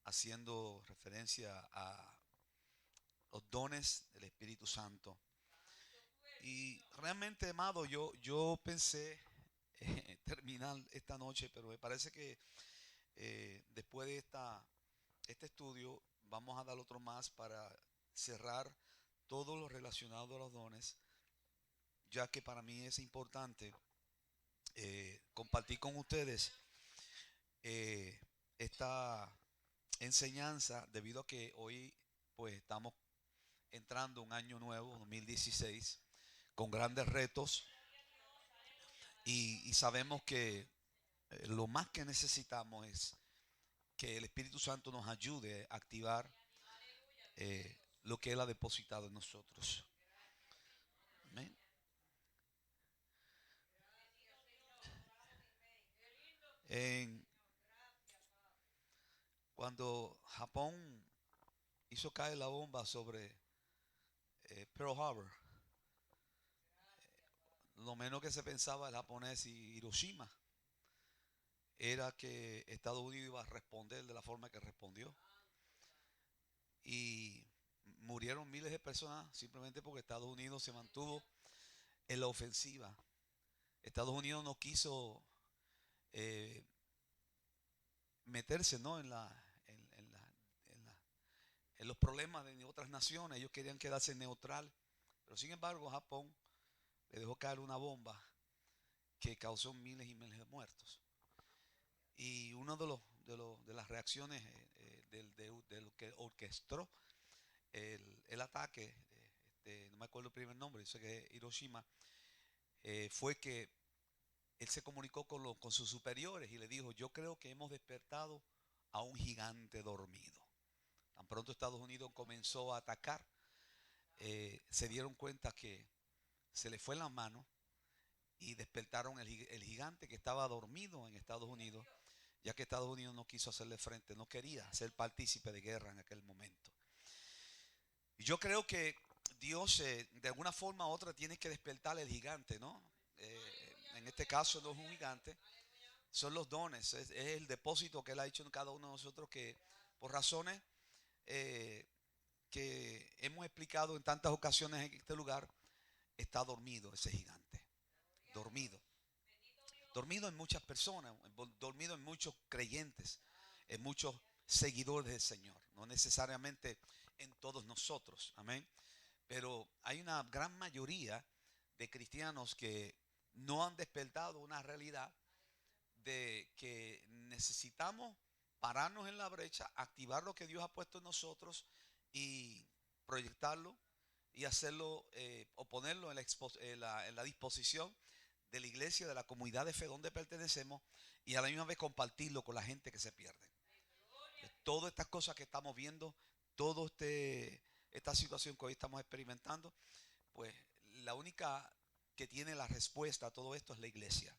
haciendo referencia a los dones del Espíritu Santo. Y realmente, amado, yo pensé terminar esta noche, pero me parece que después de este estudio vamos a dar otro más para cerrar todo lo relacionado a los dones, ya que para mí es importante compartir con ustedes eh, esta enseñanza, debido a que hoy pues estamos entrando un año nuevo, 2016, con grandes retos, y sabemos que lo más que necesitamos es que el Espíritu Santo nos ayude a activar lo que Él ha depositado en nosotros. Amén. En- Cuando Japón hizo caer la bomba sobre Pearl Harbor, lo menos que se pensaba el japonés y Hiroshima era que Estados Unidos iba a responder de la forma que respondió. Y murieron miles de personas simplemente porque Estados Unidos se mantuvo en la ofensiva. Estados Unidos no quiso eh, meterse, ¿no?, en los problemas de otras naciones. Ellos querían quedarse neutral. Pero sin embargo, Japón le dejó caer una bomba que causó miles y miles de muertos. Y uno de las reacciones de lo que orquestó el ataque, no me acuerdo el primer nombre, yo sé que es Hiroshima, fue que él se comunicó con sus superiores y le dijo: yo creo que hemos despertado a un gigante dormido. Tan pronto Estados Unidos comenzó a atacar, se dieron cuenta que se le fue la mano y despertaron el gigante que estaba dormido en Estados Unidos, ya que Estados Unidos no quiso hacerle frente, no quería ser partícipe de guerra en aquel momento. Y yo creo que Dios, de alguna forma u otra, tiene que despertar el gigante, ¿no? En este caso no es un gigante, son los dones, es el depósito que Él ha hecho en cada uno de nosotros, que por razones eh, que hemos explicado en tantas ocasiones en este lugar, está dormido ese gigante, dormido. Dormido en muchas personas, dormido en muchos creyentes, en muchos seguidores del Señor, no necesariamente en todos nosotros, amén. Pero hay una gran mayoría de cristianos que no han despertado una realidad de que necesitamos pararnos en la brecha, activar lo que Dios ha puesto en nosotros y proyectarlo y hacerlo, o ponerlo en la disposición de la iglesia, de la comunidad de fe donde pertenecemos, y a la misma vez compartirlo con la gente que se pierde. Todas estas cosas que estamos viendo, todo esta situación que hoy estamos experimentando, pues la única que tiene la respuesta a todo esto es la iglesia.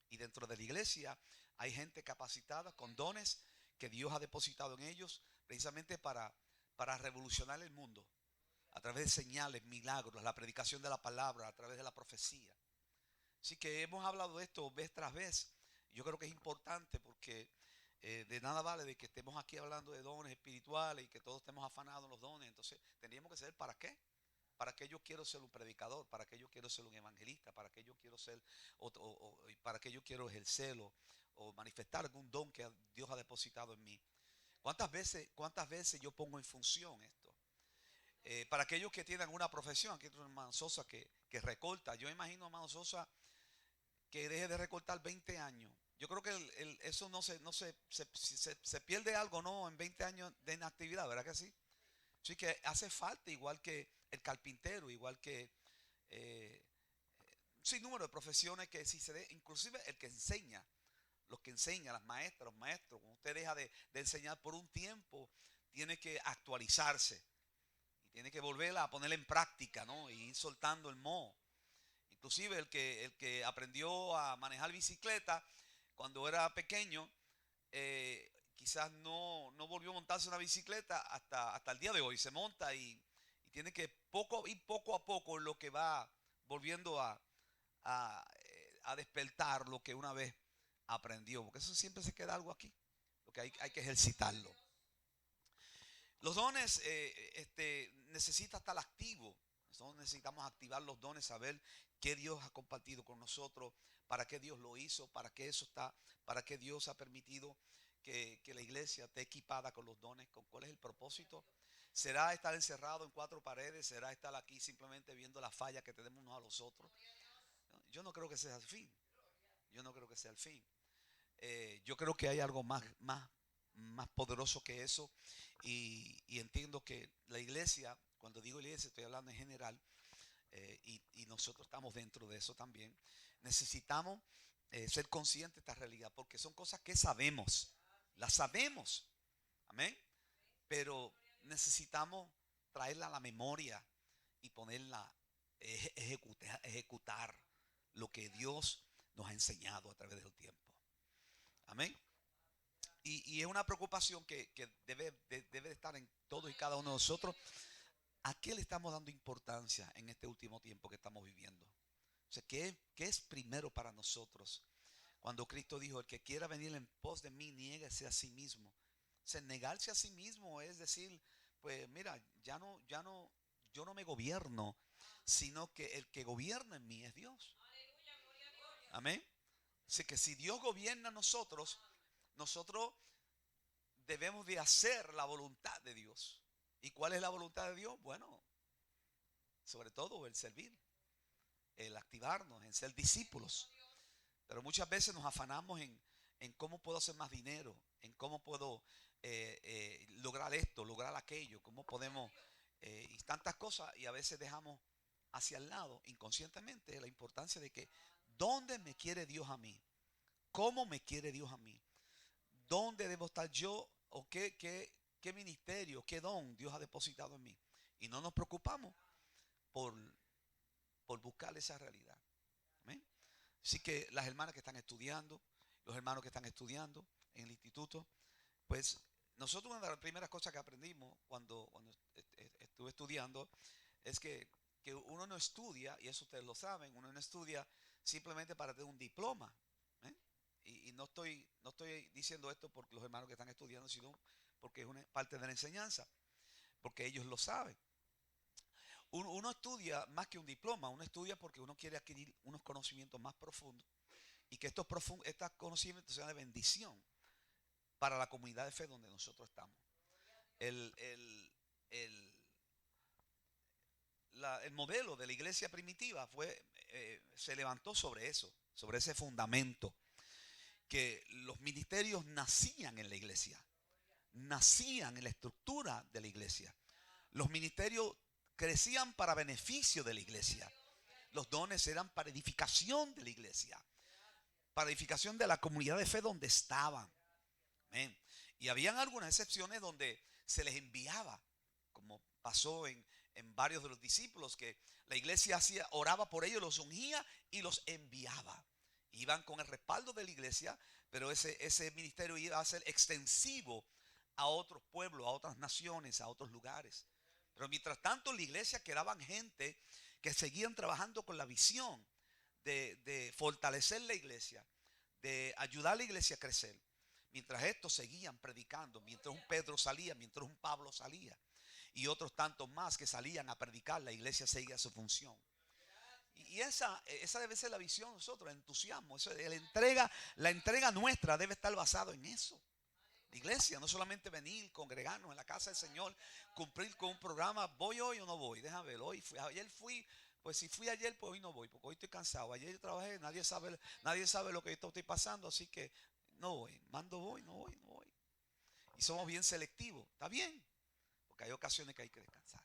Y dentro de la iglesia hay gente capacitada con dones que Dios ha depositado en ellos, precisamente para revolucionar el mundo a través de señales, milagros, la predicación de la palabra, a través de la profecía. Así que hemos hablado de esto vez tras vez. Yo creo que es importante porque de nada vale de que estemos aquí hablando de dones espirituales y que todos estemos afanados en los dones. Entonces tendríamos que saber para qué. ¿Para qué yo quiero ser un predicador? ¿Para qué yo quiero ser un evangelista? ¿Para qué yo quiero ser, para qué yo quiero ejercerlo o manifestar algún don que Dios ha depositado en mí? Cuántas veces yo pongo en función esto? Para aquellos que tienen una profesión, aquí hay un hermano Sosa que recorta. Yo imagino a hermano Sosa que deje de recortar 20 años. Yo creo que eso se pierde algo, ¿no? En 20 años de inactividad, ¿verdad que sí? Así que hace falta, igual que el carpintero, igual que eh, un sinnúmero de profesiones que si se dé, inclusive el que enseña, los que enseñan, las maestras, los maestros, cuando usted deja de enseñar por un tiempo, tiene que actualizarse y tiene que volverla a ponerla en práctica, ¿no? Y ir soltando el moho. Inclusive el que aprendió a manejar bicicleta cuando era pequeño, quizás no volvió a montarse una bicicleta hasta el día de hoy. Se monta y tiene que ir poco a poco en lo que va volviendo a despertar lo que una vez aprendió. Porque eso siempre se queda algo aquí. Lo que hay que ejercitarlo. Los dones necesita estar activo. Nosotros necesitamos activar los dones, saber qué Dios ha compartido con nosotros, para qué Dios lo hizo, para qué eso está, para qué Dios ha permitido que la iglesia esté equipada con los dones, con cuál es el propósito. ¿Será estar encerrado en cuatro paredes? ¿Será estar aquí simplemente viendo la falla que tenemos unos a los otros? Yo no creo que sea el fin. Yo no creo que sea el fin. Yo creo que hay algo más poderoso que eso. Y entiendo que la iglesia, cuando digo iglesia, estoy hablando en general, y nosotros estamos dentro de eso también. Necesitamos ser conscientes de esta realidad, porque son cosas que sabemos, las sabemos, amén, pero necesitamos traerla a la memoria y ponerla, ejecutar lo que Dios nos ha enseñado a través del tiempo, amén. Y es una preocupación que debe de estar en todos y cada uno de nosotros. ¿A qué le estamos dando importancia en este último tiempo que estamos viviendo? O sea, ¿qué es primero para nosotros? Cuando Cristo dijo, el que quiera venir en pos de mí, niéguese a sí mismo. O sea, negarse a sí mismo es decir, pues mira, yo no me gobierno, sino que el que gobierna en mí es Dios. Amén. Así que si Dios gobierna a nosotros, nosotros debemos de hacer la voluntad de Dios. ¿Y cuál es la voluntad de Dios? Bueno, sobre todo el servir, el activarnos, en ser discípulos. Pero muchas veces nos afanamos en cómo puedo hacer más dinero, en cómo puedo lograr esto, lograr aquello, cómo podemos, y tantas cosas, y a veces dejamos hacia el lado inconscientemente la importancia de que ¿dónde me quiere Dios a mí? ¿Cómo me quiere Dios a mí? ¿Dónde debo estar yo? ¿O qué ministerio, qué don Dios ha depositado en mí? Y no nos preocupamos por, por buscar esa realidad. ¿Amén? Así que las hermanas que están estudiando, los hermanos que están estudiando en el instituto, pues nosotros una de las primeras cosas que aprendimos cuando estuve estudiando es que uno no estudia, y eso ustedes lo saben, uno no estudia simplemente para tener un diploma. ¿eh? Y no estoy diciendo esto porque los hermanos que están estudiando, sino porque es una parte de la enseñanza, porque ellos lo saben. Uno estudia más que un diploma, uno estudia porque uno quiere adquirir unos conocimientos más profundos y que estos conocimientos sean de bendición para la comunidad de fe donde nosotros estamos. El, el, el, el modelo de la iglesia primitiva se levantó sobre eso, sobre ese fundamento, que los ministerios nacían en la iglesia, nacían en la estructura de la iglesia. Los ministerios crecían para beneficio de la iglesia. Los dones eran para edificación de la iglesia, para edificación de la comunidad de fe donde estaban. Amén. Y habían algunas excepciones donde se les enviaba, como pasó en varios de los discípulos, que la iglesia oraba por ellos, los ungía y los enviaba. Iban con el respaldo de la iglesia, pero ese ministerio iba a ser extensivo a otros pueblos, a otras naciones, a otros lugares. Pero mientras tanto, la iglesia quedaban gente que seguían trabajando con la visión de fortalecer la iglesia, de ayudar a la iglesia a crecer. Mientras estos seguían predicando, mientras un Pedro salía, mientras un Pablo salía, y otros tantos más que salían a predicar, la iglesia seguía su función. Y esa debe ser la visión de nosotros, el entusiasmo. La entrega nuestra debe estar basado en eso. La iglesia, no solamente venir, congregarnos en la casa del Señor, cumplir con un programa, voy hoy o no voy, déjame ver, ayer fui, pues si fui ayer, pues hoy no voy, porque hoy estoy cansado, ayer yo trabajé, nadie sabe lo que estoy pasando, así que no voy, voy, no voy, no voy. Y somos bien selectivos, está bien, porque hay ocasiones que hay que descansar.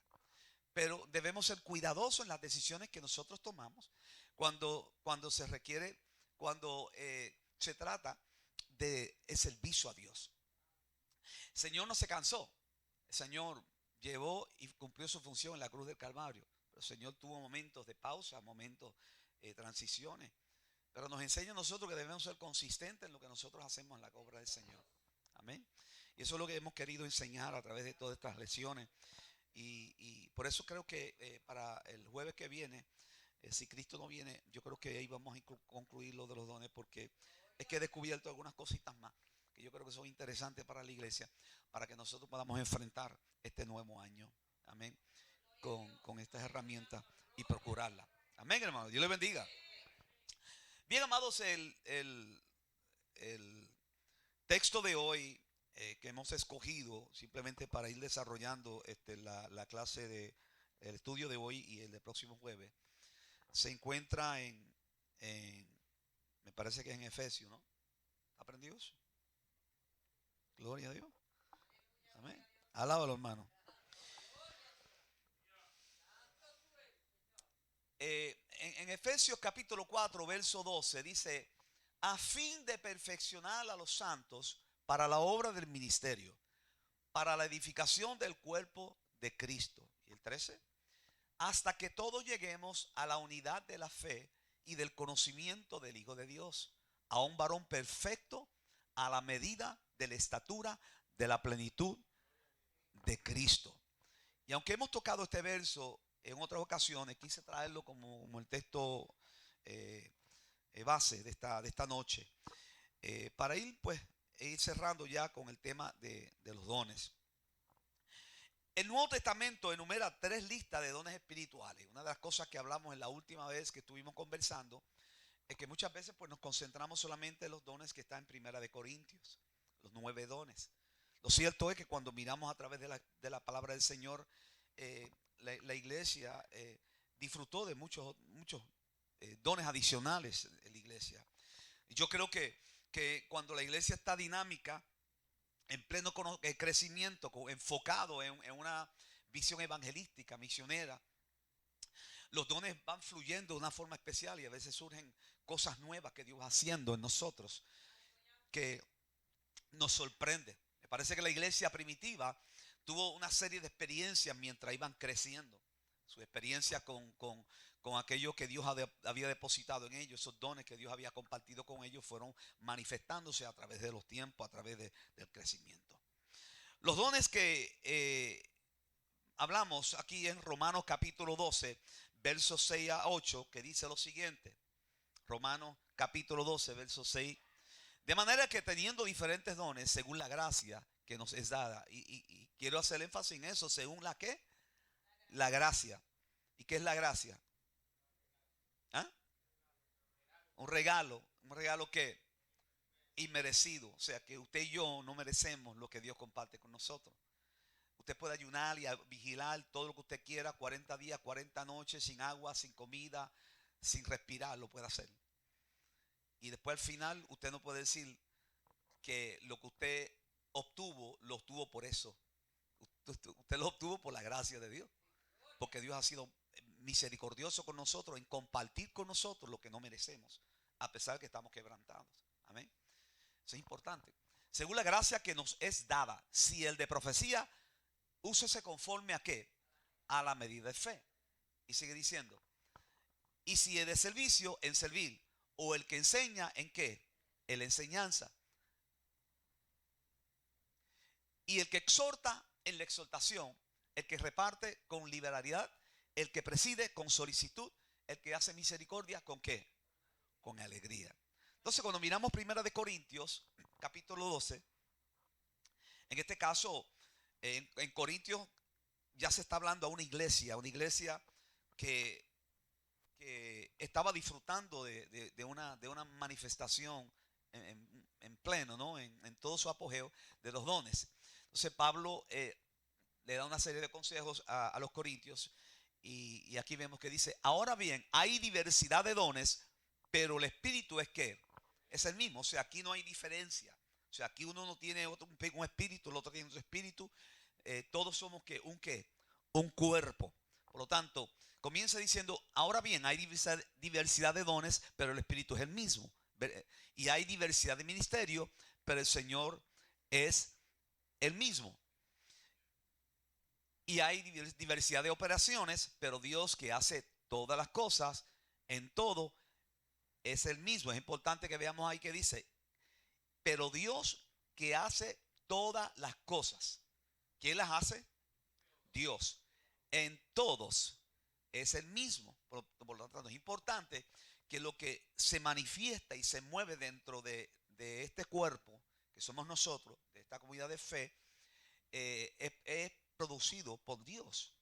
Pero debemos ser cuidadosos en las decisiones que nosotros tomamos cuando se requiere, cuando se trata de el servicio a Dios. El Señor no se cansó. El Señor llevó y cumplió su función en la cruz del Calvario. Pero el Señor tuvo momentos de pausa, momentos de transiciones. Pero nos enseña a nosotros que debemos ser consistentes en lo que nosotros hacemos en la obra del Señor. Amén. Y eso es lo que hemos querido enseñar a través de todas estas lecciones. Y por eso creo que para el jueves que viene, si Cristo no viene, yo creo que ahí vamos a concluir lo de los dones, porque es que he descubierto algunas cositas más que yo creo que son interesantes para la iglesia, para que nosotros podamos enfrentar este nuevo año. Amén. Con estas herramientas y procurarla. Amén, hermano. Dios les bendiga. Bien, amados, el texto de hoy que hemos escogido simplemente para ir desarrollando la clase de el estudio de hoy y el del próximo jueves se encuentra me parece que es en Efesios, ¿no? ¿Aprendidos? Gloria a Dios. Amén. Alábalo, hermano. En Efesios capítulo 4, verso 12 dice, a fin de perfeccionar a los santos para la obra del ministerio, para la edificación del cuerpo de Cristo. Y el 13, hasta que todos lleguemos a la unidad de la fe y del conocimiento del Hijo de Dios, a un varón perfecto a la medida de la estatura de la plenitud de Cristo. Y aunque hemos tocado este verso en otras ocasiones, quise traerlo como el texto base de esta noche, para ir cerrando ya con el tema de los dones. El Nuevo Testamento enumera 3 listas de dones espirituales. Una de las cosas que hablamos en la última vez que estuvimos conversando es que muchas veces nos concentramos solamente en los dones que están en Primera de Corintios, los 9 dones. Lo cierto es que cuando miramos a través de la palabra del Señor, la iglesia disfrutó de muchos dones adicionales en la iglesia. Y yo creo que cuando la iglesia está dinámica, en pleno crecimiento, enfocado en una visión evangelística, misionera, los dones van fluyendo de una forma especial y a veces surgen cosas nuevas que Dios va haciendo en nosotros que nos sorprende. Me parece que la iglesia primitiva tuvo una serie de experiencias mientras iban creciendo. Su experiencia con aquello que Dios había depositado en ellos, esos dones que Dios había compartido con ellos, fueron manifestándose a través de los tiempos, a través del crecimiento. Los dones que hablamos aquí en Romanos capítulo 12, versos 6 a 8, que dice lo siguiente. Romanos capítulo 12, versos 6. De manera que teniendo diferentes dones según la gracia que nos es dada. Y quiero hacer énfasis en eso, según la ¿qué? La gracia. ¿Y qué es la gracia? ¿Ah? Un regalo que inmerecido. O sea que usted y yo no merecemos lo que Dios comparte con nosotros. Usted puede ayunar y vigilar todo lo que usted quiera, 40 días, 40 noches, sin agua, sin comida, sin respirar, lo puede hacer. Y después al final usted no puede decir que lo que usted obtuvo, lo obtuvo por eso. Usted lo obtuvo por la gracia de Dios. Porque Dios ha sido misericordioso con nosotros en compartir con nosotros lo que no merecemos, a pesar de que estamos quebrantados. Amén. Eso es importante. Según la gracia que nos es dada, si el de profecía, úsese conforme a qué? A la medida de fe. Y sigue diciendo, y si es de servicio, en servir. O el que enseña, ¿en qué? En la enseñanza. Y el que exhorta, en la exhortación. El que reparte con liberalidad. El que preside con solicitud. El que hace misericordia, ¿con qué? Con alegría. Entonces cuando miramos Primera de Corintios, capítulo 12, en este caso, en Corintios ya se está hablando a una iglesia que estaba disfrutando de una manifestación en pleno, ¿no? En todo su apogeo de los dones. Entonces Pablo le da una serie de consejos a los corintios y aquí vemos que dice, ahora bien, hay diversidad de dones, pero el espíritu es que es el mismo. O sea, aquí no hay diferencia. O sea, aquí uno no tiene un espíritu, el otro tiene otro espíritu. Todos somos un cuerpo. Por lo tanto, comienza diciendo, ahora bien, hay diversidad de dones, pero el espíritu es el mismo. Y hay diversidad de ministerio, pero el Señor es el mismo. Y hay diversidad de operaciones, pero Dios que hace todas las cosas en todo es el mismo. Es importante que veamos ahí que dice, pero Dios que hace todas las cosas. ¿Quién las hace? Dios. En todos es el mismo. Por lo tanto, es importante que lo que se manifiesta y se mueve dentro de este cuerpo que somos nosotros, de esta comunidad de fe, es producido por Dios.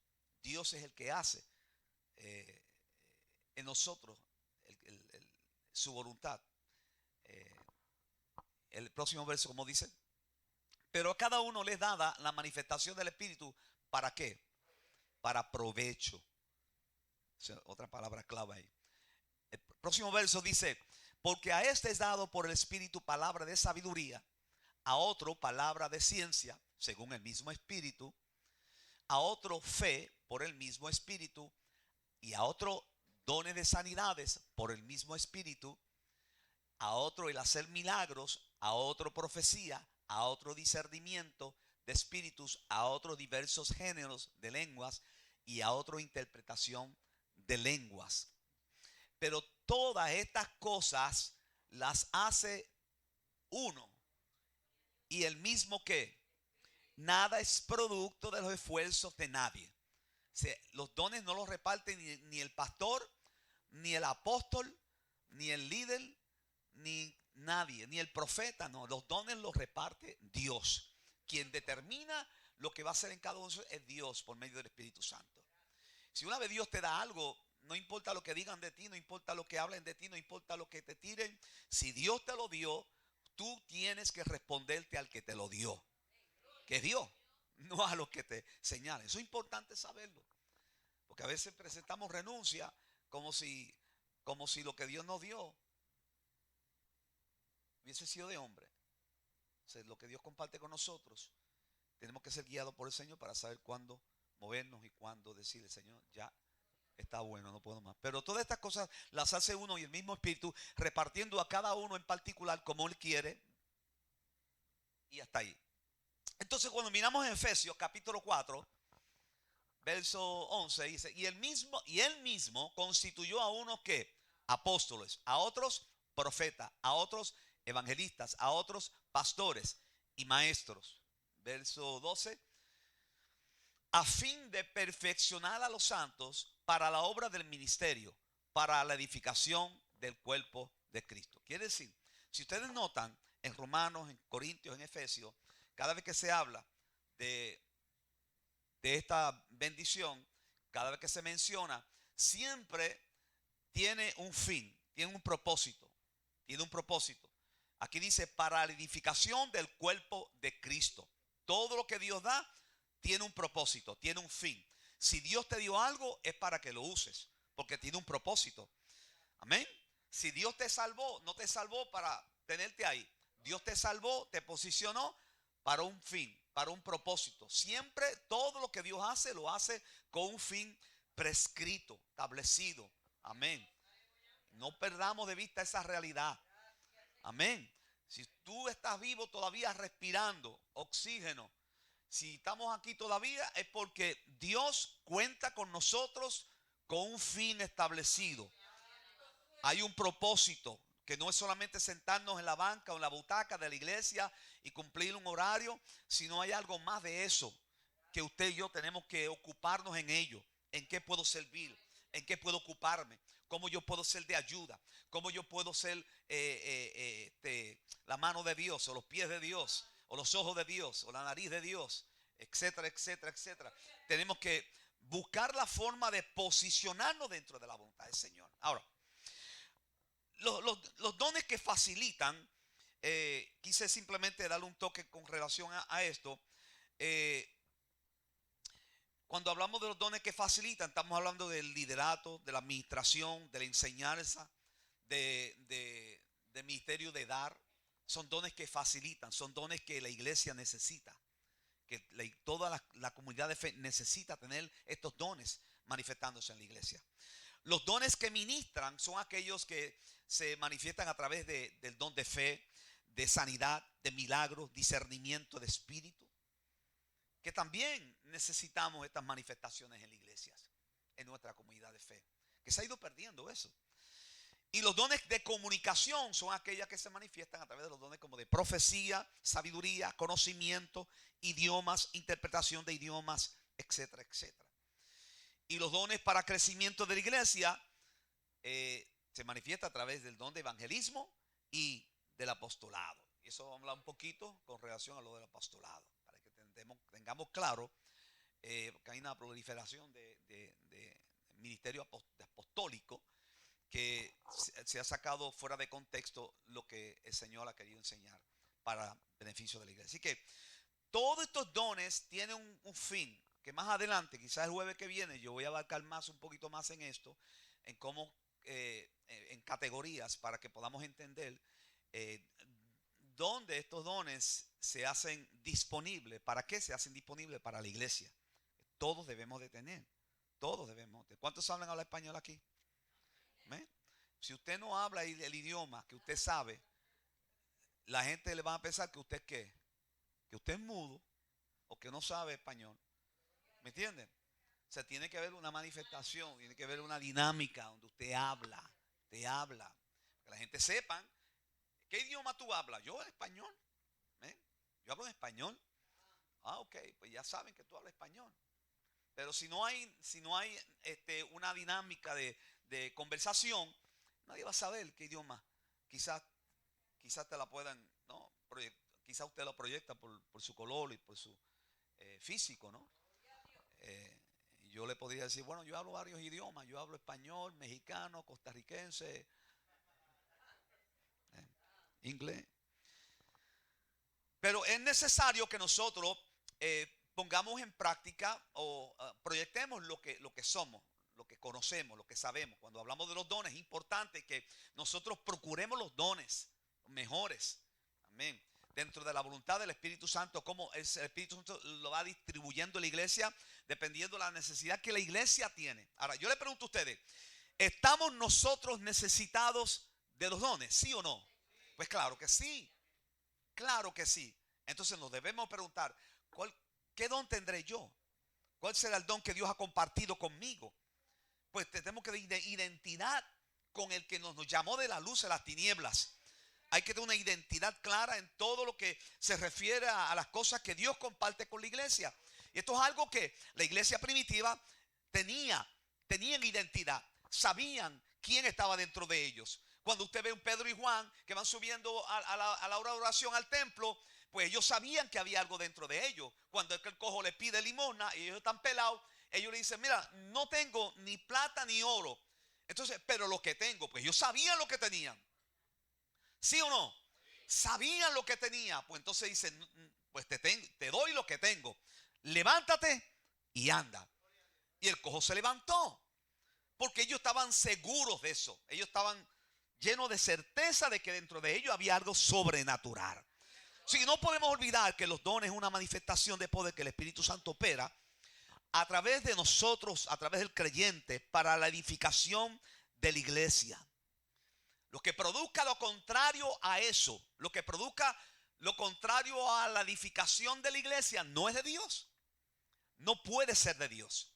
Dios es el que hace en nosotros su voluntad. El próximo verso, como dice, pero a cada uno le es dada la manifestación del Espíritu. ¿Para qué? Para provecho. O sea, otra palabra clave ahí. El próximo verso dice, porque a este es dado por el Espíritu palabra de sabiduría, a otro palabra de ciencia, según el mismo Espíritu, a otro fe por el mismo Espíritu, y a otro dones de sanidades por el mismo Espíritu, a otro el hacer milagros, a otro profecía, a otro discernimiento de espíritus, a otros diversos géneros de lenguas y a otro interpretación de lenguas. Pero todas estas cosas las hace uno y el mismo que nada es producto de los esfuerzos de nadie. O sea, los dones no los reparte ni el pastor, ni el apóstol, ni el líder, ni nadie, ni el profeta. No, los dones los reparte Dios. Quien determina lo que va a hacer en cada uno es Dios por medio del Espíritu Santo. Si una vez Dios te da algo, no importa lo que digan de ti, no importa lo que hablen de ti, no importa lo que te tiren, si Dios te lo dio, tú tienes que responderte al que te lo dio, que es Dios, no a los que te señalen. Eso es importante saberlo, porque a veces presentamos renuncia como si lo que Dios nos dio hubiese sido de hombre. O sea, lo que Dios comparte con nosotros, tenemos que ser guiados por el Señor para saber cuándo movernos y cuándo decirle, Señor, ya está bueno, no puedo más. Pero todas estas cosas las hace uno y el mismo Espíritu, repartiendo a cada uno en particular como Él quiere. Y hasta ahí. Entonces, cuando miramos en Efesios capítulo 4, verso 11, dice, y él mismo constituyó a unos que apóstoles, a otros profetas, a otros evangelistas, a otros pastores y maestros. Verso 12, a fin de perfeccionar a los santos para la obra del ministerio, para la edificación del cuerpo de Cristo. Quiere decir, si ustedes notan en Romanos, en Corintios, en Efesios, cada vez que se habla de esta bendición, cada vez que se menciona, siempre tiene un fin, tiene un propósito, Aquí dice para la edificación del cuerpo de Cristo. Todo lo que Dios da tiene un propósito, tiene un fin. Si Dios te dio algo es para que lo uses, porque tiene un propósito. Amén. Si Dios te salvó, no te salvó para tenerte ahí. Dios te salvó, te posicionó para un fin, para un propósito. Siempre todo lo que Dios hace, lo hace con un fin prescrito, establecido. Amén. No perdamos de vista esa realidad. Amén. Si tú estás vivo todavía respirando oxígeno, si estamos aquí todavía es porque Dios cuenta con nosotros con un fin establecido. Hay un propósito que no es solamente sentarnos en la banca o en la butaca de la iglesia y cumplir un horario, sino hay algo más de eso que usted y yo tenemos que ocuparnos en ello. ¿En qué puedo servir? ¿En qué puedo ocuparme? ¿Cómo yo puedo ser de ayuda? ¿Cómo yo puedo ser la mano de Dios o los pies de Dios o los ojos de Dios o la nariz de Dios? Etcétera, etcétera, etcétera. Tenemos que buscar la forma de posicionarnos dentro de la voluntad del Señor. Ahora, los dones que facilitan, quise simplemente darle un toque con relación a esto. Cuando hablamos de los dones que facilitan, estamos hablando del liderato, de la administración, de la enseñanza, de ministerio de dar. Son dones que facilitan, son dones que la iglesia necesita, que toda la comunidad de fe necesita tener estos dones manifestándose en la iglesia. Los dones que ministran son aquellos que se manifiestan a través del don de fe, de sanidad, de milagros, discernimiento de espíritu. Que también necesitamos estas manifestaciones en las iglesias, en nuestra comunidad de fe. Que se ha ido perdiendo eso. Y los dones de comunicación son aquellas que se manifiestan a través de los dones como de profecía, sabiduría, conocimiento, idiomas, interpretación de idiomas, etcétera, etcétera. Y los dones para crecimiento de la iglesia se manifiesta a través del don de evangelismo y del apostolado. Y eso vamos a hablar un poquito con relación a lo del apostolado, para que tengamos claro que hay una proliferación de ministerio apostólico que se ha sacado fuera de contexto lo que el Señor ha querido enseñar para beneficio de la iglesia. Así que todos estos dones tienen un fin, que más adelante, quizás el jueves que viene, yo voy a abarcar un poquito más en esto, en cómo, en categorías, para que podamos entender dónde estos dones se hacen disponibles, para qué se hacen disponibles para la iglesia. Todos debemos de tener, todos debemos de. ¿Cuántos hablan español aquí? ¿Eh? Si usted no habla el idioma que usted sabe, la gente le va a pensar que usted es qué, que usted es mudo o que no sabe español. ¿Me entienden? O sea, tiene que haber una manifestación, tiene que haber una dinámica donde usted habla, que la gente sepa qué idioma tú hablas. Yo en español, ¿eh? Yo hablo en español. Ah, ok, pues ya saben que tú hablas español. Pero si no hay una dinámica de conversación, nadie va a saber qué idioma. Quizás te la puedan, ¿no? Quizás usted lo proyecta por su color y por su físico, ¿no? Yo le podría decir, bueno, yo hablo varios idiomas. Yo hablo español, mexicano, costarricense, inglés. Pero es necesario que nosotros pongamos en práctica o proyectemos lo que somos, lo que conocemos, lo que sabemos. Cuando hablamos de los dones, es importante que nosotros procuremos los dones mejores. Amén. Dentro de la voluntad del Espíritu Santo, cómo el Espíritu Santo lo va distribuyendo a la iglesia, dependiendo de la necesidad que la iglesia tiene. Ahora, yo le pregunto a ustedes, ¿estamos nosotros necesitados de los dones? ¿Sí o no? Pues claro que sí. Claro que sí. Entonces nos debemos preguntar, ¿qué don tendré yo? ¿Cuál será el don que Dios ha compartido conmigo? Pues tenemos que dar identidad con el que nos llamó de la luz a las tinieblas. Hay que tener una identidad clara en todo lo que se refiere a las cosas que Dios comparte con la iglesia. Y esto es algo que la iglesia primitiva tenían identidad, sabían quién estaba dentro de ellos. Cuando usted ve un Pedro y Juan que van subiendo a la hora de oración al templo, pues ellos sabían que había algo dentro de ellos. Cuando el cojo le pide limosna y ellos están pelados, ellos le dicen, mira, no tengo ni plata ni oro. Entonces, pero lo que tengo, pues ellos sabían lo que tenían. ¿Sí o no? Sabían lo que tenía. Pues entonces dicen, pues te doy lo que tengo. Levántate y anda. Y el cojo se levantó. Porque ellos estaban seguros de eso. Ellos estaban llenos de certeza de que dentro de ellos había algo sobrenatural. Si no podemos olvidar que los dones es una manifestación de poder que el Espíritu Santo opera a través de nosotros, a través del creyente, para la edificación de la iglesia. Lo que produzca lo contrario a eso, lo que produzca lo contrario a la edificación de la iglesia, no es de Dios. No puede ser de Dios.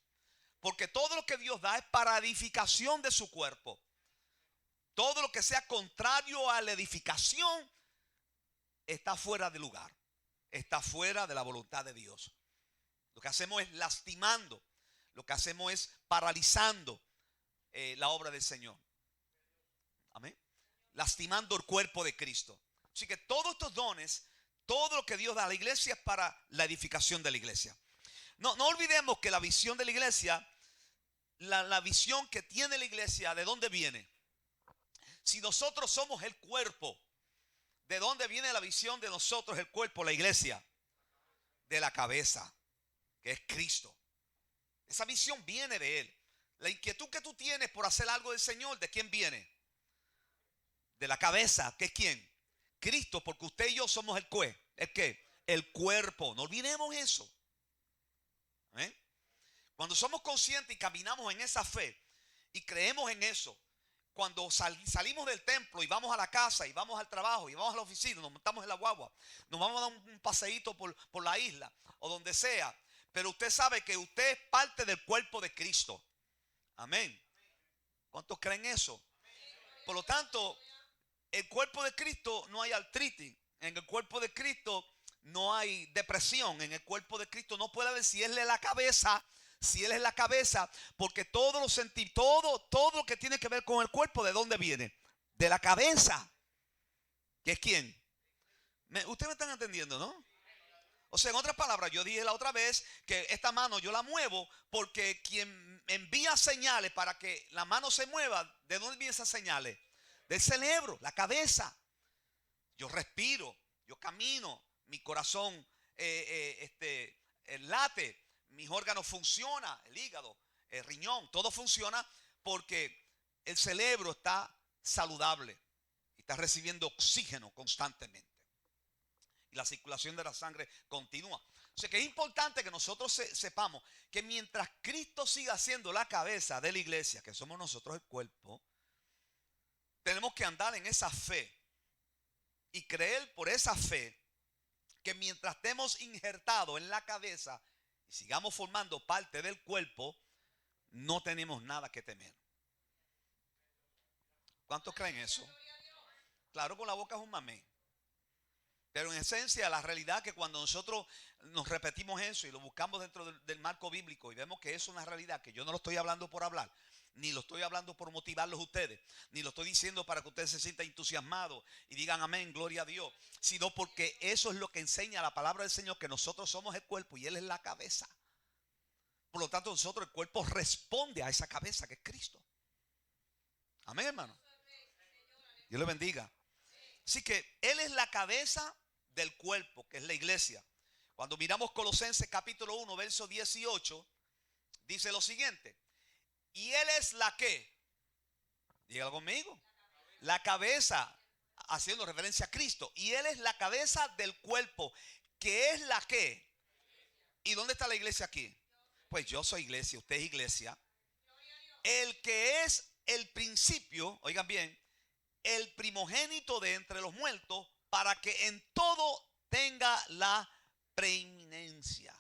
Porque todo lo que Dios da es para edificación de su cuerpo. Todo lo que sea contrario a la edificación está fuera de lugar. Está fuera de la voluntad de Dios. Lo que hacemos es lastimando. Lo que hacemos es paralizando la obra del Señor. Amén. Lastimando el cuerpo de Cristo. Así que todos estos dones, todo lo que Dios da a la iglesia es para la edificación de la iglesia. No olvidemos que la visión de la iglesia, la visión que tiene la iglesia, ¿de dónde viene? Si nosotros somos el cuerpo, ¿de dónde viene la visión de nosotros, el cuerpo, la iglesia? De la cabeza, que es Cristo. Esa visión viene de Él. La inquietud que tú tienes por hacer algo del Señor, ¿de quién viene? De la cabeza, ¿que es quién? Cristo, porque usted y yo somos el ¿qué? El cuerpo. No olvidemos eso. Cuando somos conscientes y caminamos en esa fe y creemos en eso, cuando salimos del templo y vamos a la casa y vamos al trabajo y vamos a la oficina, nos montamos en la guagua, nos vamos a dar un paseíto por la isla o donde sea, pero usted sabe que usted es parte del cuerpo de Cristo. Amén. ¿Cuántos creen eso? Por lo tanto, el cuerpo de Cristo no hay artritis. En el cuerpo de Cristo no hay depresión. En el cuerpo de Cristo no puede haber, si Él es la cabeza. Si Él es la cabeza, porque todo lo que tiene que ver con el cuerpo, ¿de dónde viene? De la cabeza. ¿Que es quién? Ustedes me están entendiendo, ¿no? O sea, en otras palabras, yo dije la otra vez que esta mano yo la muevo porque quien envía señales para que la mano se mueva, ¿de dónde vienen esas señales? Del cerebro, la cabeza. Yo respiro, yo camino, mi corazón late, mis órganos funcionan, el hígado, el riñón, todo funciona porque el cerebro está saludable y está recibiendo oxígeno constantemente. Y la circulación de la sangre continúa. O sea que es importante que nosotros sepamos que mientras Cristo siga siendo la cabeza de la iglesia, que somos nosotros el cuerpo, tenemos que andar en esa fe y creer por esa fe que mientras estemos injertados en la cabeza y sigamos formando parte del cuerpo, no tenemos nada que temer. ¿Cuántos creen eso? Claro, con la boca es un mamé. Pero en esencia la realidad es que cuando nosotros nos repetimos eso y lo buscamos dentro del marco bíblico y vemos que es una realidad, que yo no lo estoy hablando por hablar, ni lo estoy hablando por motivarlos a ustedes, ni lo estoy diciendo para que ustedes se sientan entusiasmados y digan amén, gloria a Dios, sino porque eso es lo que enseña la palabra del Señor, que nosotros somos el cuerpo y Él es la cabeza. Por lo tanto, nosotros, el cuerpo responde a esa cabeza que es Cristo. Amén, hermano. Dios le bendiga. Así que Él es la cabeza del cuerpo, que es la iglesia. Cuando miramos Colosenses capítulo 1, verso 18, dice lo siguiente: y Él es la que, dígalo conmigo, la cabeza, haciendo referencia a Cristo. Y Él es la cabeza del cuerpo, que es la que. ¿Y dónde está la iglesia aquí? Pues yo soy iglesia, usted es iglesia. El que es el principio, oigan bien, el primogénito de entre los muertos, para que en todo tenga la preeminencia.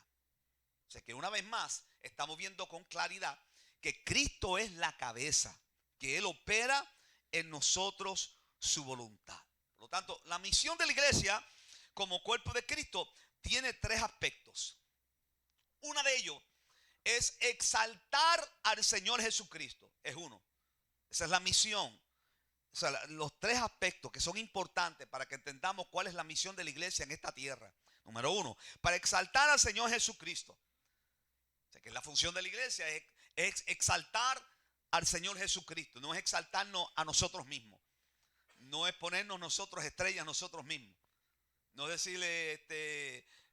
O sea que una vez más estamos viendo con claridad que Cristo es la cabeza, que Él opera en nosotros su voluntad. Por lo tanto, la misión de la iglesia como cuerpo de Cristo tiene tres aspectos. Uno de ellos es exaltar al Señor Jesucristo. Es uno. Esa es la misión. O sea, los tres aspectos que son importantes para que entendamos cuál es la misión de la iglesia en esta tierra. Número uno, para exaltar al Señor Jesucristo. O sea, que la función de la iglesia es exaltar al Señor Jesucristo. No es exaltarnos a nosotros mismos. No es ponernos nosotros estrellas nosotros mismos. No es decirle,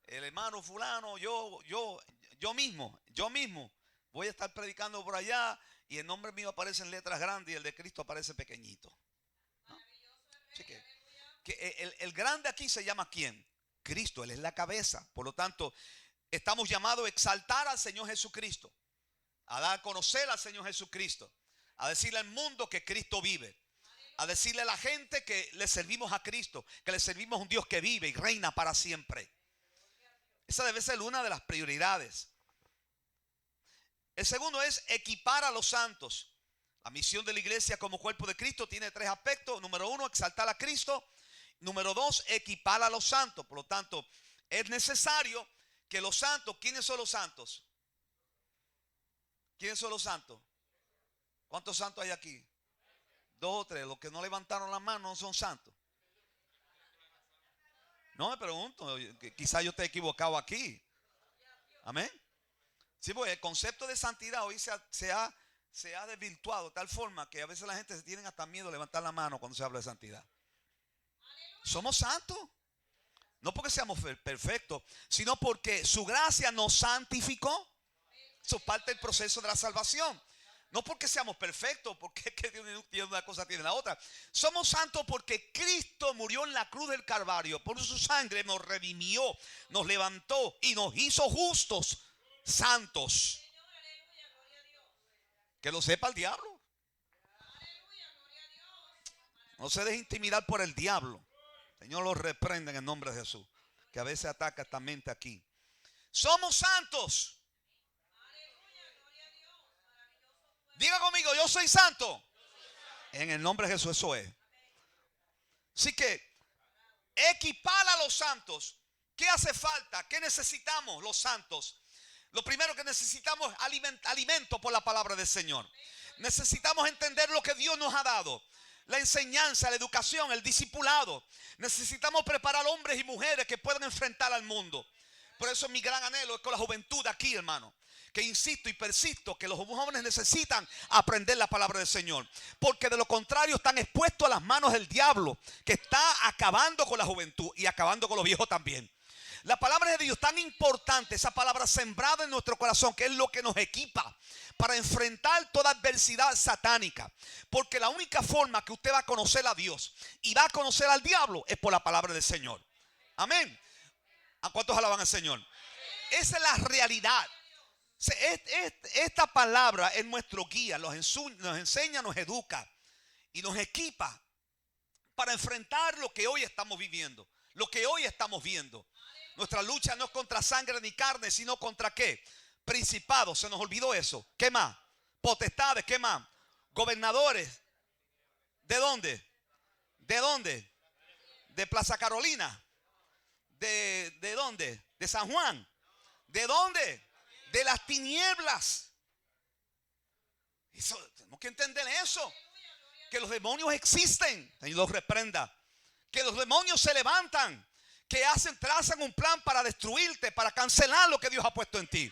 el hermano fulano, yo mismo voy a estar predicando por allá y el nombre mío aparece en letras grandes y el de Cristo aparece pequeñito. ¿No? Así que el grande aquí se llama ¿quién? Cristo, Él es la cabeza. Por lo tanto, estamos llamados a exaltar al Señor Jesucristo, a dar a conocer al Señor Jesucristo, a decirle al mundo que Cristo vive, a decirle a la gente que le servimos a Cristo, que le servimos a un Dios que vive y reina para siempre. Esa debe ser una de las prioridades. El segundo es equipar a los santos. La misión de la iglesia como cuerpo de Cristo tiene tres aspectos. Número uno, exaltar a Cristo. Número dos, equipar a los santos. Por lo tanto, es necesario que los santos, ¿quiénes son los santos? ¿Quiénes son los santos? ¿Cuántos santos hay aquí? Dos o tres. Los que no levantaron la mano no son santos. No me pregunto, quizás yo esté equivocado aquí. Amén. Sí, pues el concepto de santidad hoy se ha desvirtuado de tal forma que a veces la gente se tiene hasta miedo de levantar la mano cuando se habla de santidad. Somos santos. No porque seamos perfectos, sino porque su gracia nos santificó. Eso es parte del proceso de la salvación. No porque seamos perfectos, porque es que tiene una cosa, tiene la otra. Somos santos porque Cristo murió en la cruz del Calvario. Por su sangre nos redimió, nos levantó y nos hizo justos, santos. Que lo sepa el diablo. No se deje intimidar por el diablo. Señor lo reprenda en el nombre de Jesús, que a veces ataca esta mente aquí. Somos santos. Diga conmigo, yo soy santo. En el nombre de Jesús, eso es. Así que equipar a los santos. ¿Qué hace falta? ¿Qué necesitamos los santos? Lo primero que necesitamos es alimento por la palabra del Señor. Necesitamos entender lo que Dios nos ha dado. la enseñanza, la educación, el discipulado. Necesitamos preparar hombres y mujeres que puedan enfrentar al mundo. Por eso mi gran anhelo es con la juventud aquí, hermano, que insisto y persisto que los jóvenes necesitan aprender la palabra del Señor, porque de lo contrario están expuestos a las manos del diablo, que está acabando con la juventud y acabando con los viejos también. La palabra de Dios tan importante, esa palabra sembrada en nuestro corazón, que es lo que nos equipa para enfrentar toda adversidad satánica. Porque la única forma que usted va a conocer a Dios y va a conocer al diablo es por la palabra del Señor. Amén. ¿A cuántos alaban al Señor? Esa es la realidad. Esta palabra es nuestro guía, nos enseña, nos educa y nos equipa para enfrentar lo que hoy estamos viviendo, lo que hoy estamos viendo. Nuestra lucha no es contra sangre ni carne, sino contra ¿qué? Principados, se nos olvidó eso. ¿Qué más? Potestades, ¿qué más? Gobernadores. ¿De dónde? ¿De dónde? De Plaza Carolina. ¿De dónde? De San Juan. ¿De dónde? De las tinieblas. Eso, tenemos que entender eso. Que los demonios existen. Señor los reprenda. Que los demonios se levantan. Que trazan un plan para destruirte, para cancelar lo que Dios ha puesto en ti.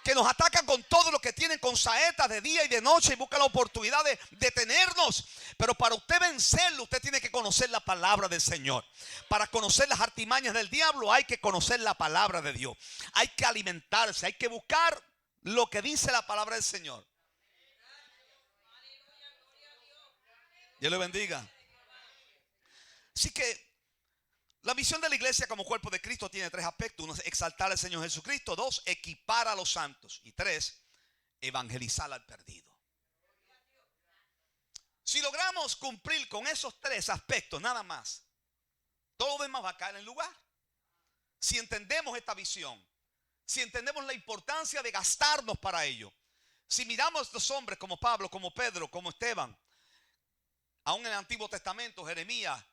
Que nos atacan con todo lo que tienen, con saetas de día y de noche, y buscan la oportunidad de detenernos. Pero para usted vencerlo, usted tiene que conocer la palabra del Señor. Para conocer las artimañas del diablo hay que conocer la palabra de Dios. Hay que alimentarse, hay que buscar lo que dice la palabra del Señor. Dios le bendiga. Así que la misión de la iglesia como cuerpo de Cristo tiene tres aspectos. Uno es exaltar al Señor Jesucristo. Dos, equipar a los santos. Y tres, evangelizar al perdido. Si logramos cumplir con esos tres aspectos nada más, todo lo demás va a caer en lugar. Si entendemos esta visión, si entendemos la importancia de gastarnos para ello, si miramos a estos hombres como Pablo, como Pedro, como Esteban, aún en el Antiguo Testamento, Jeremías,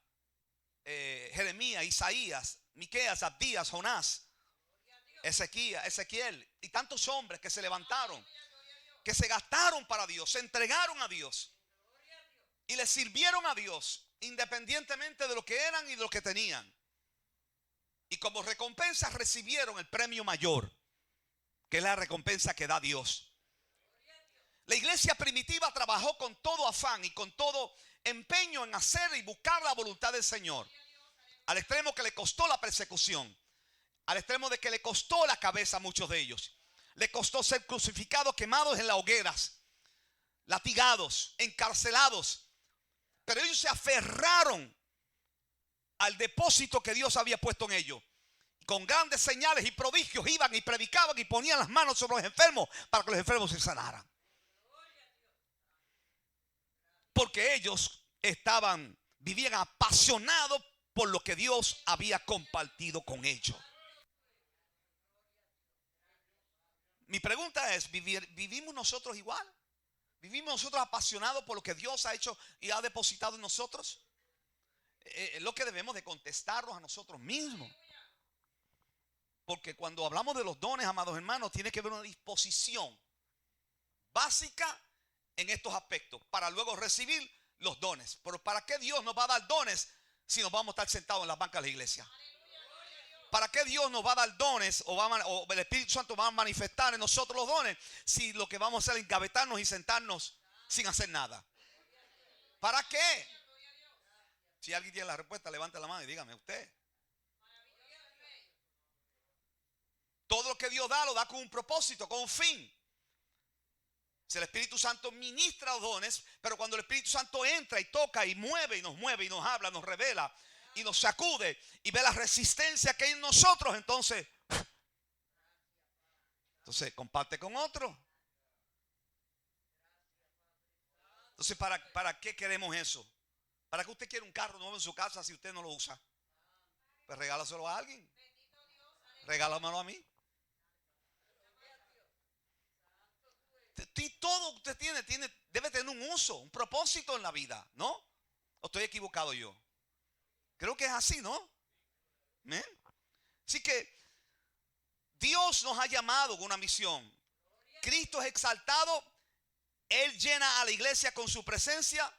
Isaías, Miqueas, Abdías, Jonás, Ezequiel y tantos hombres que se levantaron, que se gastaron para Dios, se entregaron a Dios y le sirvieron a Dios independientemente de lo que eran y de lo que tenían, y como recompensa recibieron el premio mayor, que es la recompensa que da Dios. La iglesia primitiva trabajó con todo afán y con todo empeño en hacer y buscar la voluntad del Señor, al extremo que le costó la persecución, al extremo de que le costó la cabeza a muchos de ellos. Le costó ser crucificados, quemados en las hogueras, latigados, encarcelados. Pero ellos se aferraron al depósito que Dios había puesto en ellos. Con grandes señales y prodigios iban y predicaban y ponían las manos sobre los enfermos para que los enfermos se sanaran. Porque ellos vivían apasionados por lo que Dios había compartido con ellos. Mi pregunta es, ¿vivimos nosotros igual? ¿Vivimos nosotros apasionados por lo que Dios ha hecho y ha depositado en nosotros? Es lo que debemos de contestarnos a nosotros mismos. Porque cuando hablamos de los dones, amados hermanos, tiene que haber una disposición básica en estos aspectos para luego recibir los dones. Pero ¿para qué Dios nos va a dar dones si nos vamos a estar sentados en las bancas de la iglesia? ¿Para qué Dios nos va a dar dones o el Espíritu Santo va a manifestar en nosotros los dones si lo que vamos a hacer es engavetarnos y sentarnos sin hacer nada? ¿Para qué? Si alguien tiene la respuesta, levante la mano y dígame usted. Todo lo que Dios da, lo da con un propósito, con un fin. Si el Espíritu Santo ministra los dones, pero cuando el Espíritu Santo entra y toca y mueve y nos habla, nos revela y nos sacude y ve la resistencia que hay en nosotros, entonces comparte con otro. Entonces, ¿para qué queremos eso? ¿Para qué usted quiere un carro nuevo en su casa si usted no lo usa? Pues regálaselo a alguien. Regálamelo a mí. Y todo usted debe tener un uso, un propósito en la vida, ¿no? ¿O estoy equivocado yo? Creo que es así, ¿no? ¿Eh? Así que Dios nos ha llamado con una misión. Cristo es exaltado, Él llena a la iglesia con su presencia,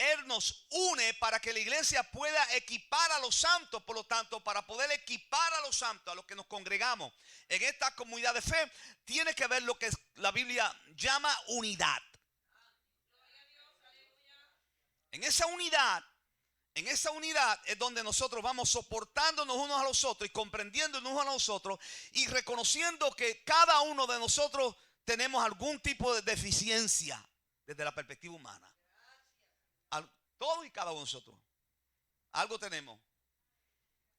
Él nos une para que la iglesia pueda equipar a los santos. Por lo tanto, para poder equipar a los santos, a los que nos congregamos en esta comunidad de fe, tiene que ver lo que la Biblia llama unidad. En esa unidad es donde nosotros vamos soportándonos unos a los otros y comprendiéndonos unos a los otros y reconociendo que cada uno de nosotros tenemos algún tipo de deficiencia desde la perspectiva humana. Todos y cada uno de nosotros algo tenemos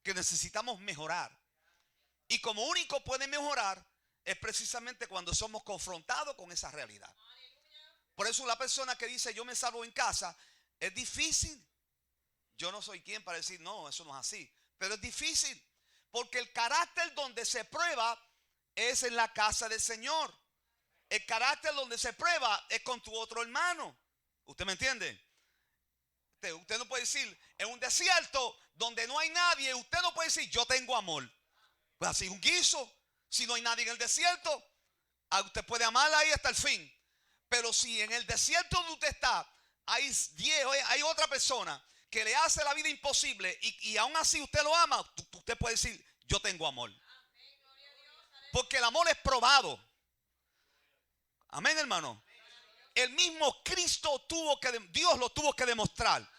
que necesitamos mejorar. Y como único puede mejorar es precisamente cuando somos confrontados con esa realidad. Por eso la persona que dice yo me salvo en casa, es difícil. Yo no soy quien para decir no, eso no es así. Pero es difícil porque el carácter donde se prueba es en la casa del Señor. El carácter donde se prueba es con tu otro hermano. ¿Usted me entiende? Usted no puede decir en un desierto donde no hay nadie, usted no puede decir yo tengo amor. Pues así es un guiso. Si no hay nadie en el desierto, usted puede amarla ahí hasta el fin. Pero si en el desierto donde usted está hay otra persona que le hace la vida imposible y aún así usted lo ama, usted puede decir yo tengo amor. Porque el amor es probado. Amén, hermano. El mismo Cristo Dios lo tuvo que demostrar.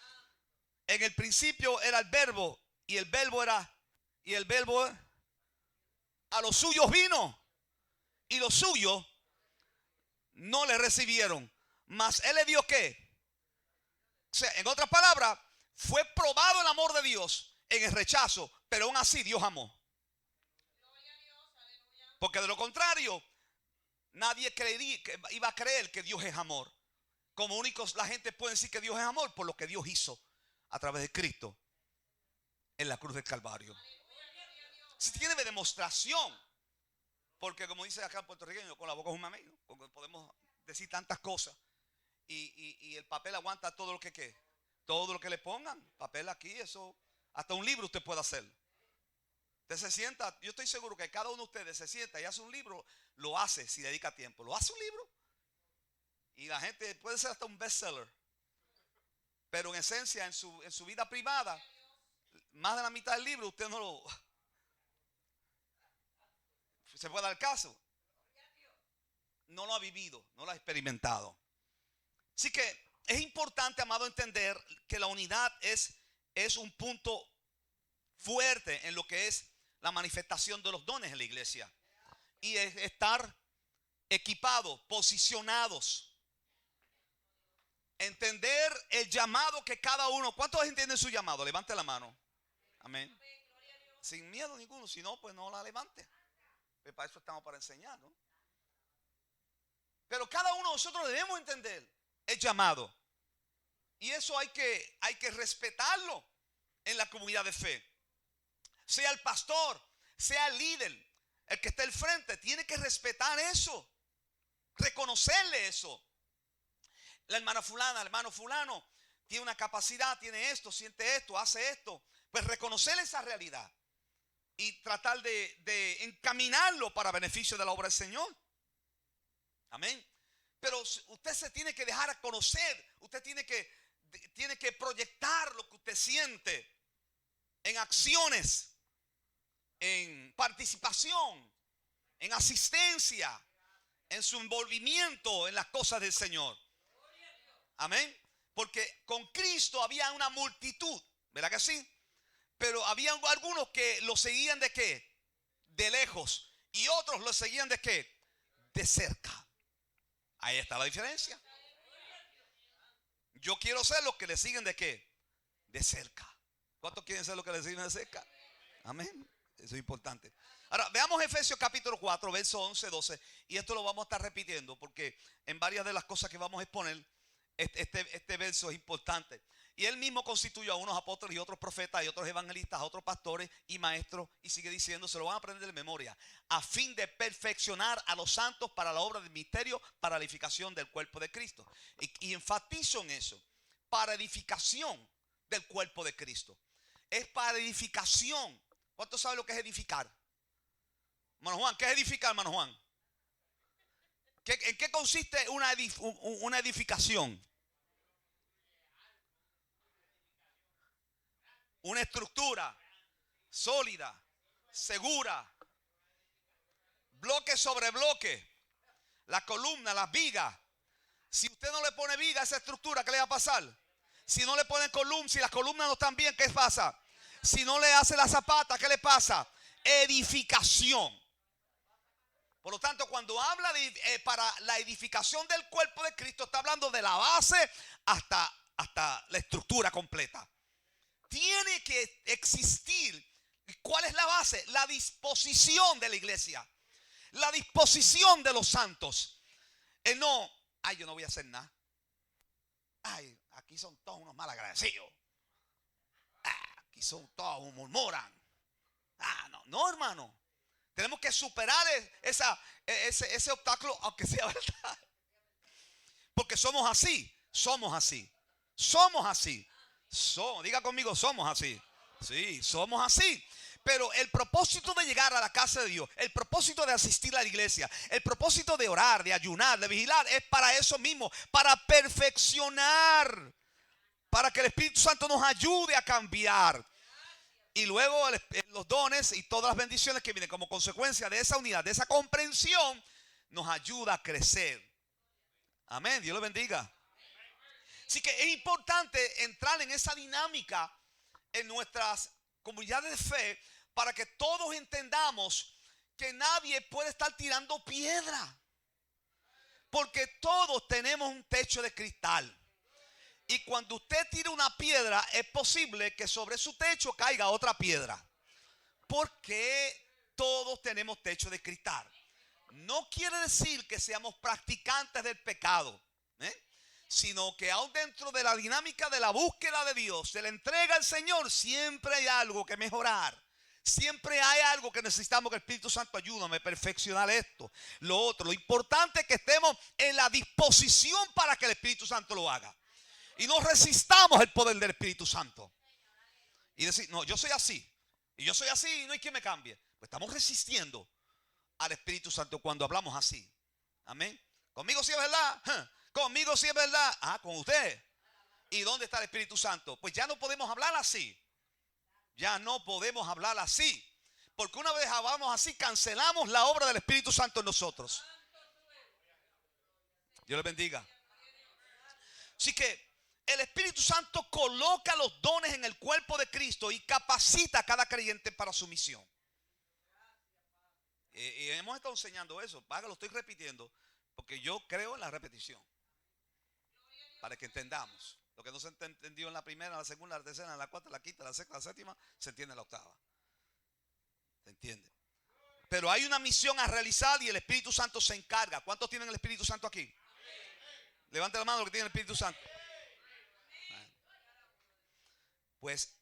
En el principio era el verbo y el verbo a los suyos vino y los suyos no le recibieron. Mas él le dio ¿qué? O sea, en otras palabras, fue probado el amor de Dios en el rechazo, pero aún así Dios amó. Porque de lo contrario, nadie iba a creer que Dios es amor. Como únicos la gente puede decir que Dios es amor por lo que Dios hizo a través de Cristo en la cruz del Calvario. Si tiene demostración, porque como dice acá en puertorriqueño, con la boca es un mamey, ¿no? Porque podemos decir tantas cosas y el papel aguanta todo lo que todo lo que le pongan. Papel aquí, eso, hasta un libro usted puede hacer. Usted se sienta, yo estoy seguro que cada uno de ustedes se sienta y hace un libro, lo hace si dedica tiempo, lo hace un libro. Y la gente puede ser hasta un bestseller. Pero en esencia, en su vida privada, más de la mitad del libro usted no lo... Se puede dar caso. No lo ha vivido, no lo ha experimentado. Así que es importante, amado, entender que la unidad es un punto fuerte en lo que es la manifestación de los dones en la iglesia. Y es estar equipados, posicionados. Entender el llamado que cada uno. ¿Cuántos entienden su llamado? Levante la mano. Amén. Sin miedo ninguno. Si no, pues no la levante. Pues para eso estamos, para enseñar, ¿no? Pero cada uno de nosotros debemos entender el llamado. Y eso hay que respetarlo en la comunidad de fe. Sea el pastor, sea el líder, el que esté al frente, tiene que respetar eso. Reconocerle eso. La hermana fulana, el hermano fulano tiene una capacidad, tiene esto, siente esto, hace esto. Pues reconocer esa realidad y tratar de encaminarlo para beneficio de la obra del Señor. Amén. Pero usted se tiene que dejar a conocer. Usted tiene que proyectar lo que usted siente en acciones, en participación, en asistencia, en su envolvimiento en las cosas del Señor. Amén. Porque con Cristo había una multitud, ¿verdad que sí? Pero había algunos que lo seguían ¿de qué? De lejos. Y otros lo seguían ¿de qué? De cerca. Ahí está la diferencia. Yo quiero ser los que le siguen ¿de qué? De cerca. ¿Cuántos quieren ser los que le siguen de cerca? Amén. Eso es importante. Ahora, veamos Efesios capítulo 4, verso 11, 12. Y esto lo vamos a estar repitiendo porque en varias de las cosas que vamos a exponer, este verso es importante. Y él mismo constituyó a unos apóstoles y otros profetas y otros evangelistas, a otros pastores y maestros. Y sigue diciendo, se lo van a aprender de memoria, a fin de perfeccionar a los santos para la obra del misterio, para la edificación del cuerpo de Cristo. Y enfatizo en eso, para edificación del cuerpo de Cristo. Es para edificación. ¿Cuántos saben lo que es edificar? Hermano Juan, ¿qué es edificar, hermano Juan? ¿En qué consiste una edificación? una estructura sólida, segura, bloque sobre bloque, la columna, las vigas. Si usted no le pone viga a esa estructura, ¿qué le va a pasar? Si no le ponen columna, si las columnas no están bien, ¿qué pasa? Si no le hace la zapata, ¿qué le pasa? Edificación. Por lo tanto, cuando habla de, para la edificación del cuerpo de Cristo, está hablando de la base hasta la estructura completa. Tiene que existir. ¿Cuál es la base? La disposición de la iglesia. La disposición de los santos. No, ay, yo no voy a hacer nada. Ay, aquí son todos unos malagradecidos. Aquí son todos murmuran. No, hermano. Tenemos que superar ese obstáculo, aunque sea verdad. Porque somos así. Diga conmigo, somos así. Sí, somos así. Pero el propósito de llegar a la casa de Dios, el propósito de asistir a la iglesia, el propósito de orar, de ayunar, de vigilar, es para eso mismo, para perfeccionar, para que el Espíritu Santo nos ayude a cambiar. Y luego los dones y todas las bendiciones que vienen como consecuencia de esa unidad, de esa comprensión, nos ayuda a crecer. Amén, Dios lo bendiga. Así que es importante entrar en esa dinámica en nuestras comunidades de fe para que todos entendamos que nadie puede estar tirando piedra. Porque todos tenemos un techo de cristal. Y cuando usted tira una piedra, es posible que sobre su techo caiga otra piedra. Porque todos tenemos techo de cristal. No quiere decir que seamos practicantes del pecado, sino que aún dentro de la dinámica de la búsqueda de Dios, de la entrega al Señor, siempre hay algo que mejorar. Siempre hay algo que necesitamos que el Espíritu Santo ayúdame a perfeccionar esto, lo otro. Lo importante es que estemos en la disposición para que el Espíritu Santo lo haga. Y no resistamos el poder del Espíritu Santo. Y decir, no, yo soy así. Y yo soy así y no hay quien me cambie. Pues estamos resistiendo al Espíritu Santo cuando hablamos así. Amén. Conmigo sí es verdad. Conmigo sí es verdad. Con usted. ¿Y dónde está el Espíritu Santo? Pues ya no podemos hablar así. Ya no podemos hablar así. Porque una vez hablamos así, cancelamos la obra del Espíritu Santo en nosotros. Dios le bendiga. Así que el Espíritu Santo coloca los dones en el cuerpo de Cristo y capacita a cada creyente para su misión. Y hemos estado enseñando eso. Lo estoy repitiendo porque yo creo en la repetición. Para que entendamos. Lo que no se entendió en la primera, en la segunda, en la tercera, en la cuarta, en la quinta, en la sexta, en la séptima, se entiende en la octava. ¿Se entiende? Pero hay una misión a realizar y el Espíritu Santo se encarga. ¿Cuántos tienen el Espíritu Santo aquí? Levante la mano los que tienen el Espíritu Santo. Pues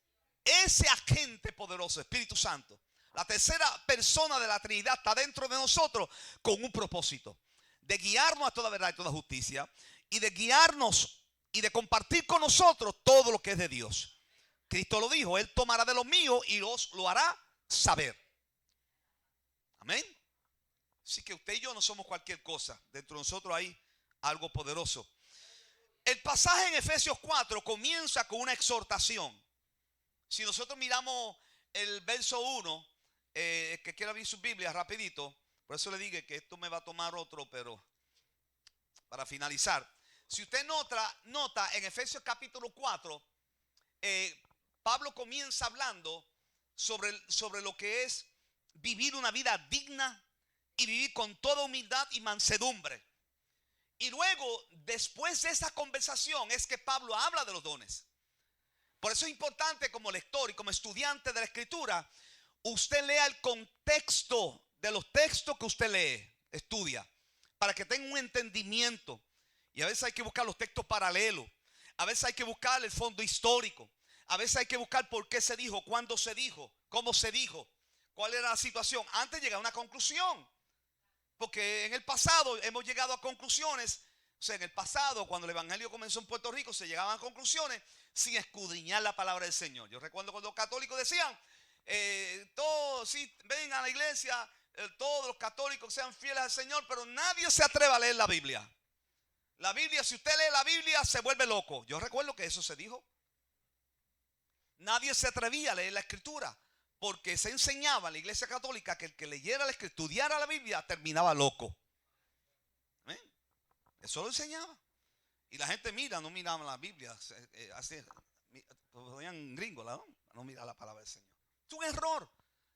ese agente poderoso, Espíritu Santo, la tercera persona de la Trinidad, está dentro de nosotros con un propósito: de guiarnos a toda verdad y toda justicia, y de guiarnos y de compartir con nosotros todo lo que es de Dios. Cristo lo dijo: Él tomará de lo mío y os lo hará saber. Amén. Así que usted y yo no somos cualquier cosa. Dentro de nosotros hay algo poderoso. El pasaje en Efesios 4 comienza con una exhortación. Si nosotros miramos el verso 1, que quiera abrir su Biblia rapidito, por eso le dije que esto me va a tomar otro, pero para finalizar, si usted nota en Efesios capítulo 4, Pablo comienza hablando sobre lo que es vivir una vida digna y vivir con toda humildad y mansedumbre. Y luego, después de esa conversación, es que Pablo habla de los dones. Por eso es importante, como lector y como estudiante de la Escritura, usted lea el contexto de los textos que usted lee, estudia, para que tenga un entendimiento. Y a veces hay que buscar los textos paralelos, a veces hay que buscar el fondo histórico, a veces hay que buscar por qué se dijo, cuándo se dijo, cómo se dijo, cuál era la situación, antes de llegar a una conclusión. Porque en el pasado hemos llegado a conclusiones. O sea, en el pasado, cuando el evangelio comenzó en Puerto Rico, se llegaban a conclusiones sin escudriñar la palabra del Señor. Yo recuerdo cuando los católicos decían, todos sí, ven a la iglesia, todos los católicos sean fieles al Señor, pero nadie se atreva a leer la Biblia. La Biblia, si usted lee la Biblia, se vuelve loco. Yo recuerdo que eso se dijo. nadie se atrevía a leer la escritura, porque se enseñaba en la iglesia católica que el que leyera estudiara la Biblia terminaba loco. ¿Amén? Eso lo enseñaba. Y la gente no miraba la Biblia, así, ponían gringos, no mirar la palabra del Señor. Es un error,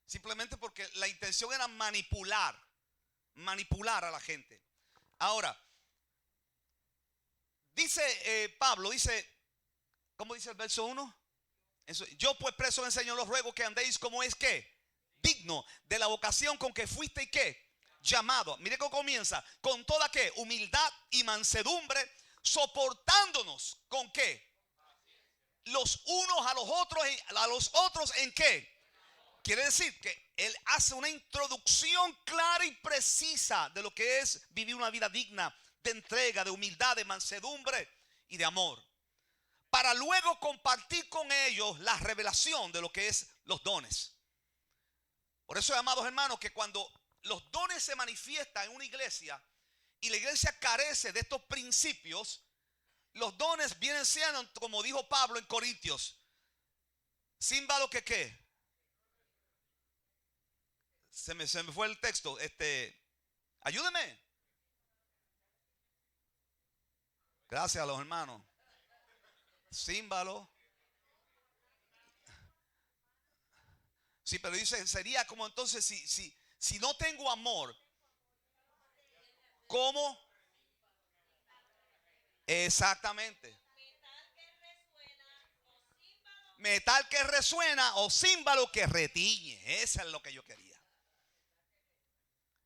simplemente porque la intención era manipular a la gente. Ahora, dice Pablo, ¿cómo dice el verso 1? Yo pues preso en el Señor los ruego que andéis como es que digno de la vocación con que fuiste y que llamado. Mire cómo comienza, con toda que humildad y mansedumbre, soportándonos con qué, los unos a los otros en qué. Quiere decir que él hace una introducción clara y precisa de lo que es vivir una vida digna de entrega, de humildad, de mansedumbre y de amor, para luego compartir con ellos la revelación de lo que es los dones. Por eso, amados hermanos, que cuando los dones se manifiestan en una iglesia y la iglesia carece de estos principios, los dones vienen siendo, como dijo Pablo en Corintios, címbalo que qué. Se me fue el texto. Ayúdeme. Gracias a los hermanos. Címbalo. Sí, pero dice, sería como entonces si no tengo amor, ¿cómo? Exactamente. Metal que resuena o címbalo que retiñe. Eso es lo que yo quería.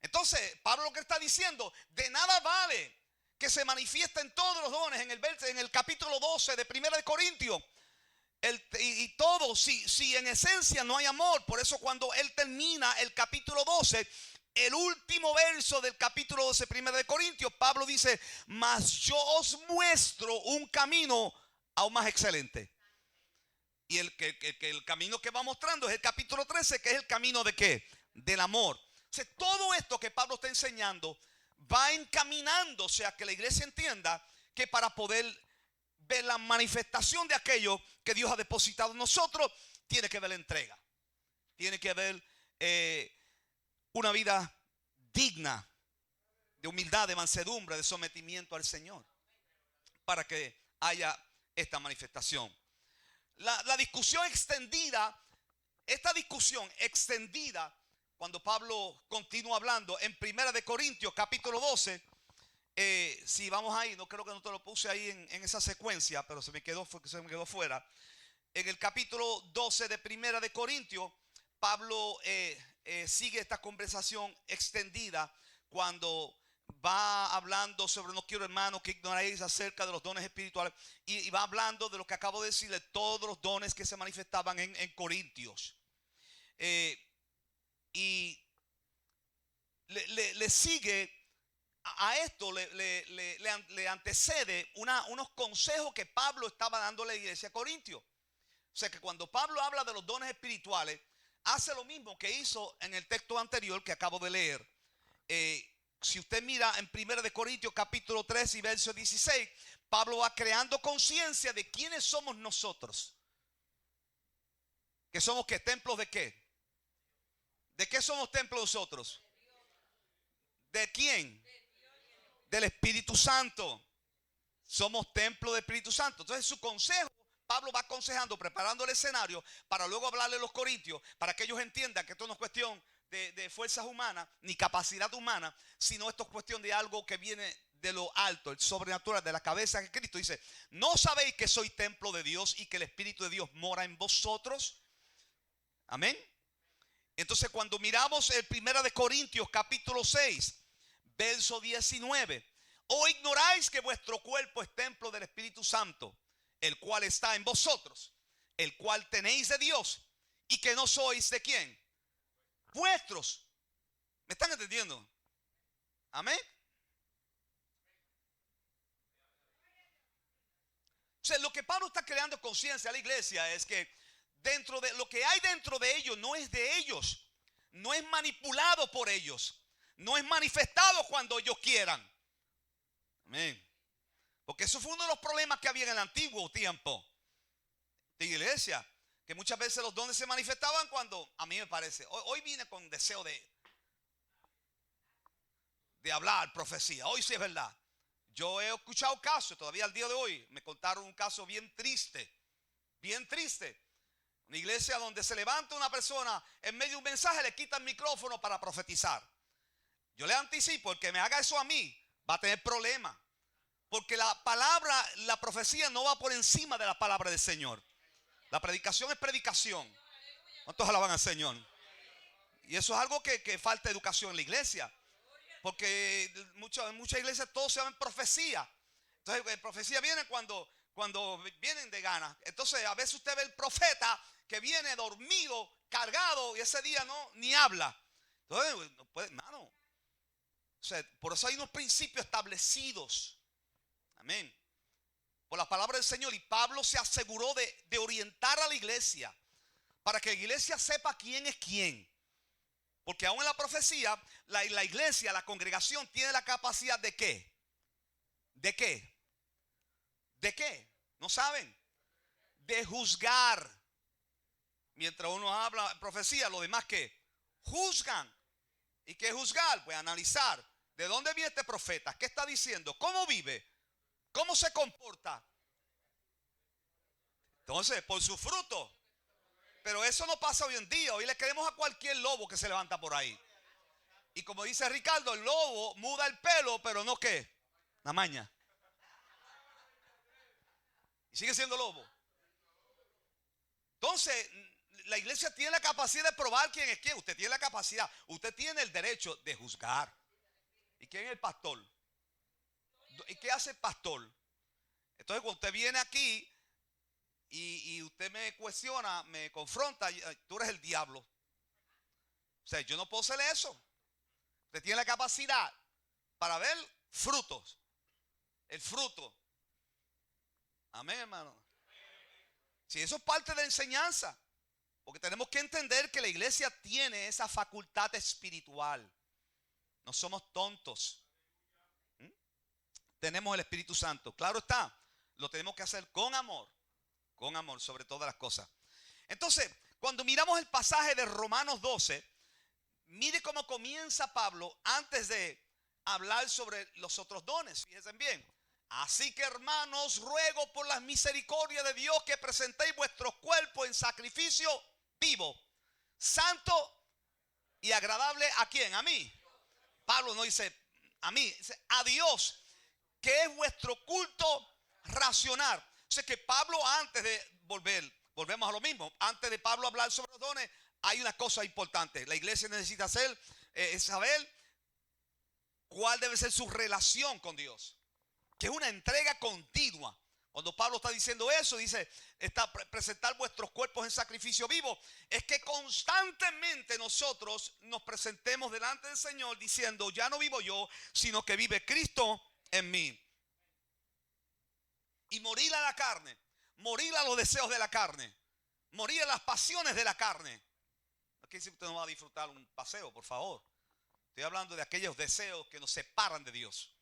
Entonces, Pablo lo que está diciendo, de nada vale que se manifiesten todos los dones en el capítulo 12 de 1 de Corintios. Y todo, si en esencia no hay amor. Por eso cuando él termina el capítulo 12, el último verso del capítulo 12, 1 de Corintios, Pablo dice, mas yo os muestro un camino aún más excelente. Y el camino que va mostrando es el capítulo 13, que es el camino de ¿qué? Del amor. O sea, todo esto que Pablo está enseñando va encaminándose a que la iglesia entienda que para poder ver la manifestación de aquello que Dios ha depositado en nosotros, tiene que ver la entrega. Tiene que haber una vida digna de humildad, de mansedumbre, de sometimiento al Señor, para que haya esta manifestación. La discusión extendida, esta discusión extendida, cuando Pablo continúa hablando en 1 de Corintios capítulo 12, si vamos ahí, no creo que no te lo puse ahí en esa secuencia, pero se me quedó fuera. En el capítulo 12 de 1 de Corintios, Pablo sigue esta conversación extendida cuando va hablando sobre, no quiero hermanos que ignoréis acerca de los dones espirituales, y va hablando de lo que acabo de decirle, todos los dones que se manifestaban en Corintios. Y le sigue a esto, le antecede unos consejos que Pablo estaba dando a la iglesia de Corintios. O sea que cuando Pablo habla de los dones espirituales, hace lo mismo que hizo en el texto anterior que acabo de leer. Si usted mira en 1 de Corintios capítulo 3 y verso 16, Pablo va creando conciencia de quiénes somos nosotros. ¿Que somos qué? ¿Templos de qué? ¿De qué somos templos nosotros? ¿De quién? Del Espíritu Santo. Somos templo del Espíritu Santo. Entonces su consejo, Pablo va aconsejando, preparando el escenario para luego hablarle a los corintios, para que ellos entiendan que esto no es cuestión de fuerzas humanas ni capacidad humana, sino esto es cuestión de algo que viene de lo alto, el sobrenatural, de la cabeza de Cristo. Dice, ¿no sabéis que soy templo de Dios y que el Espíritu de Dios mora en vosotros? Amén. Entonces cuando miramos el 1 de Corintios capítulo 6, verso 19, ¿o ignoráis que vuestro cuerpo es templo del Espíritu Santo, el cual está en vosotros, el cual tenéis de Dios, y que no sois de quién? Vuestros. ¿Me están entendiendo? Amén. O sea, lo que Pablo está creando conciencia a la iglesia es que dentro de lo que hay dentro de ellos no es de ellos, no es manipulado por ellos, no es manifestado cuando ellos quieran. Amén. Porque eso fue uno de los problemas que había en el antiguo tiempo de iglesia, que muchas veces los dones se manifestaban cuando, a mí me parece, hoy vine con deseo de hablar profecía. Hoy sí es verdad. Yo he escuchado casos, todavía al día de hoy, me contaron un caso bien triste. Bien triste. Una iglesia donde se levanta una persona en medio de un mensaje, le quita el micrófono para profetizar. Yo le anticipo, el que me haga eso a mí va a tener problemas. Porque la palabra, la profecía no va por encima de la palabra del Señor. La predicación es predicación. ¿Cuántos alaban al Señor? Y eso es algo que falta educación en la iglesia. Porque en muchas iglesias todos se llaman profecía. Entonces, profecía viene cuando vienen de gana. Entonces, a veces usted ve el profeta que viene dormido, cargado, y ese día no, ni habla. Entonces, no puede, hermano. O sea, por eso hay unos principios establecidos. Amén. Por la palabra del Señor. Y Pablo se aseguró de orientar a la iglesia para que la iglesia sepa quién es quién. Porque aún en la profecía, la iglesia, la congregación tiene la capacidad de ¿qué? ¿De qué? ¿De qué? ¿No saben? De juzgar. Mientras uno habla profecía, los demás ¿qué? Juzgan. ¿Y qué juzgar? Pues analizar. ¿De dónde viene este profeta? ¿Qué está diciendo? ¿Cómo vive? ¿Cómo se comporta? Entonces, por su fruto. Pero eso no pasa hoy en día. Hoy le creemos a cualquier lobo que se levanta por ahí. Y como dice Ricardo, el lobo muda el pelo, pero no ¿qué? La maña. Y sigue siendo lobo. Entonces, la iglesia tiene la capacidad de probar quién es quién. Usted tiene la capacidad. Usted tiene el derecho de juzgar. ¿Y quién es el pastor? ¿Y qué hace el pastor? Entonces, cuando usted viene aquí y usted me cuestiona, me confronta, tú eres el diablo. O sea, yo no puedo hacer eso. Usted tiene la capacidad para ver frutos. El fruto. Amén, hermano. Si eso es parte de la enseñanza. Porque tenemos que entender que la iglesia tiene esa facultad espiritual. No somos tontos. Tenemos el Espíritu Santo. Claro está. Lo tenemos que hacer con amor. Con amor sobre todas las cosas. Entonces, cuando miramos el pasaje de Romanos 12, mire cómo comienza Pablo antes de hablar sobre los otros dones. Fíjense bien. Así que, hermanos, ruego por las misericordias de Dios que presentéis vuestros cuerpos en sacrificio vivo, santo y agradable. ¿A quién? A mí. Pablo no dice a mí, dice a Dios, que es vuestro culto racional. O sea que Pablo, antes de volvemos a lo mismo, antes de Pablo hablar sobre los dones, hay una cosa importante. La iglesia necesita saber cuál debe ser su relación con Dios, que es una entrega continua. Cuando Pablo está diciendo eso, dice, presentar vuestros cuerpos en sacrificio vivo, es que constantemente nosotros nos presentemos delante del Señor diciendo, ya no vivo yo, sino que vive Cristo en mí. Y morir a la carne, morir a los deseos de la carne, morir a las pasiones de la carne. Aquí dice que usted no va a disfrutar un paseo, por favor. Estoy hablando de aquellos deseos que nos separan de Dios,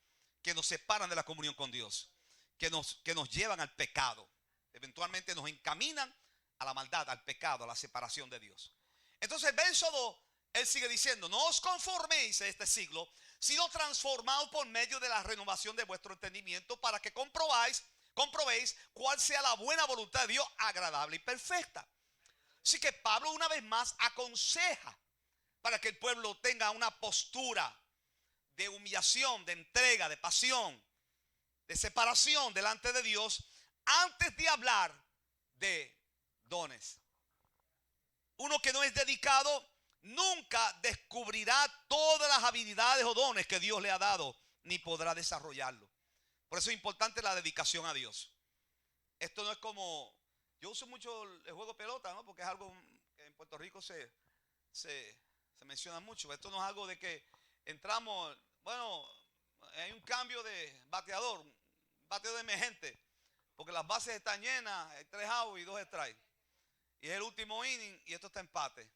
que nos separan de la comunión con Dios, que nos llevan al pecado. Eventualmente nos encaminan a la maldad, al pecado, a la separación de Dios. Entonces el verso 2, él sigue diciendo, no os conforméis a este siglo, sino transformaos por medio de la renovación de vuestro entendimiento, para que comprobéis cuál sea la buena voluntad de Dios, agradable y perfecta. Así que Pablo una vez más aconseja para que el pueblo tenga una postura de humillación, de entrega, de pasión, de separación delante de Dios, antes de hablar de dones. Uno que no es dedicado nunca descubrirá todas las habilidades o dones que Dios le ha dado, ni podrá desarrollarlo. Por eso es importante la dedicación a Dios. Esto no es como, yo uso mucho el juego de pelota, ¿no? Porque es algo que en Puerto Rico se menciona mucho. Esto no es algo de que entramos, bueno, hay un cambio de bateador, un bateador emergente, porque las bases están llenas, hay 3 outs y 2 strikes. Y es el último inning y esto está empate.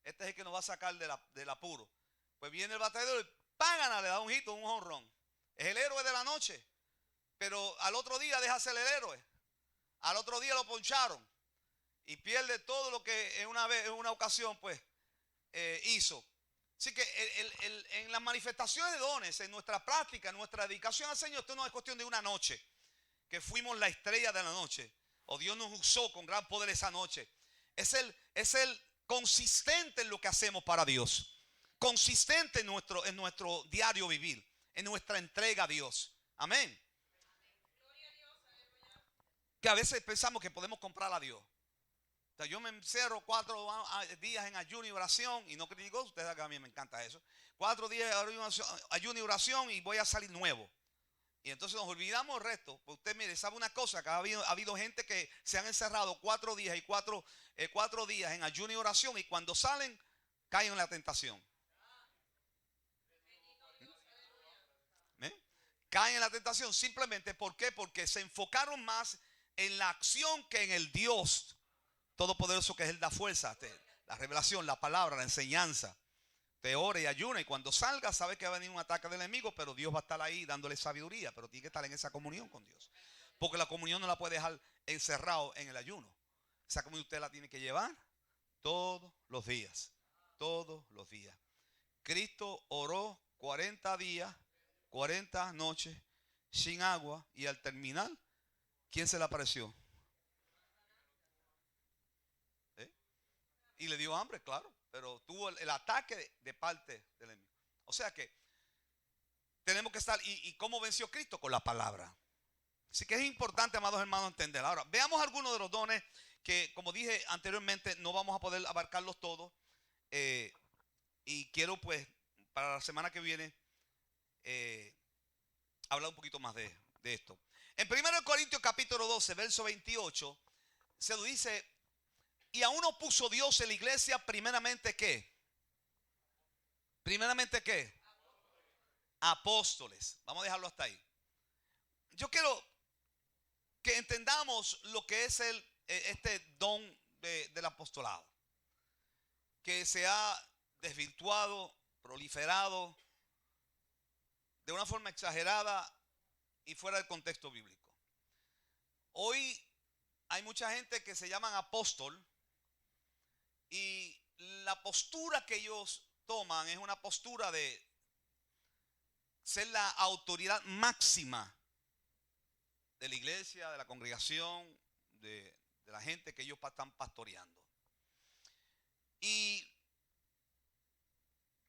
Este es el que nos va a sacar del apuro. Pues viene el bateador y ¡págana! Le da un hit, un jonrón. Es el héroe de la noche. Pero al otro día deja ser el héroe. Al otro día lo poncharon. y pierde todo lo que en una ocasión pues hizo. Así que en las manifestaciones de dones, en nuestra práctica, en nuestra dedicación al Señor, esto no es cuestión de una noche, que fuimos la estrella de la noche, o Dios nos usó con gran poder esa noche. Es el consistente en lo que hacemos para Dios, consistente en nuestro diario vivir, en nuestra entrega a Dios. Amén. Que a veces pensamos que podemos comprar a Dios. O sea, yo me encierro 4 días en ayuno y oración, y no critico, ustedes saben que a mí me encanta eso. 4 días de ayuno y oración y voy a salir nuevo. Y entonces nos olvidamos el resto. Pues usted mire, sabe una cosa, que ha habido gente que se han encerrado 4 días y 4 días en ayuno y oración, y cuando salen caen en la tentación. ¿Eh? Caen en la tentación simplemente, ¿por qué? Porque se enfocaron más en la acción que en el Dios todopoderoso, que es el da fuerza, la revelación, la palabra, la enseñanza. Te ora y ayuna, y cuando salga sabe que va a venir un ataque del enemigo, pero Dios va a estar ahí dándole sabiduría, pero tiene que estar en esa comunión con Dios, porque la comunión no la puede dejar encerrado en el ayuno. Esa comunión usted la tiene que llevar todos los días, todos los días. Cristo oró 40 días, 40 noches sin agua, y al terminar, ¿quién se le apareció? Y le dio hambre, claro, pero tuvo el ataque de parte del enemigo. O sea que tenemos que estar, ¿y cómo venció Cristo? Con la palabra. Así que es importante, amados hermanos, entender. Ahora, veamos algunos de los dones que, como dije anteriormente, no vamos a poder abarcarlos todos. Y quiero, pues, para la semana que viene, hablar un poquito más de esto. En 1 Corintios capítulo 12, verso 28, se lo dice: y aún no puso Dios en la iglesia primeramente ¿qué? Primeramente ¿qué? Apóstoles. Vamos a dejarlo hasta ahí. Yo quiero que entendamos lo que es este don del apostolado, que se ha desvirtuado, proliferado de una forma exagerada y fuera del contexto bíblico. Hoy hay mucha gente que se llaman apóstol, y la postura que ellos toman es una postura de ser la autoridad máxima de la iglesia, de la congregación, de la gente que ellos están pastoreando. Y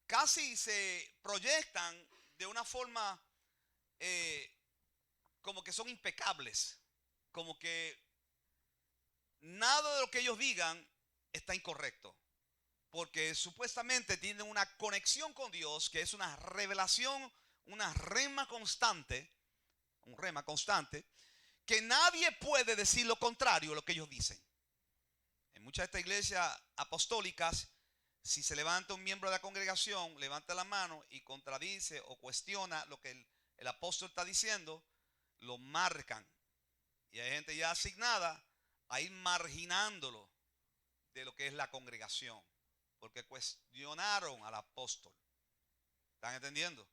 casi se proyectan de una forma como que son impecables, como que nada de lo que ellos digan está incorrecto, porque supuestamente tienen una conexión con Dios, que es una revelación, una rema constante, un rema constante, que nadie puede decir lo contrario a lo que ellos dicen. En muchas de estas iglesias apostólicas, si se levanta un miembro de la congregación, levanta la mano y contradice o cuestiona lo que el apóstol está diciendo, lo marcan. Y hay gente ya asignada a ir marginándolo de lo que es la congregación, porque cuestionaron al apóstol. ¿Están entendiendo?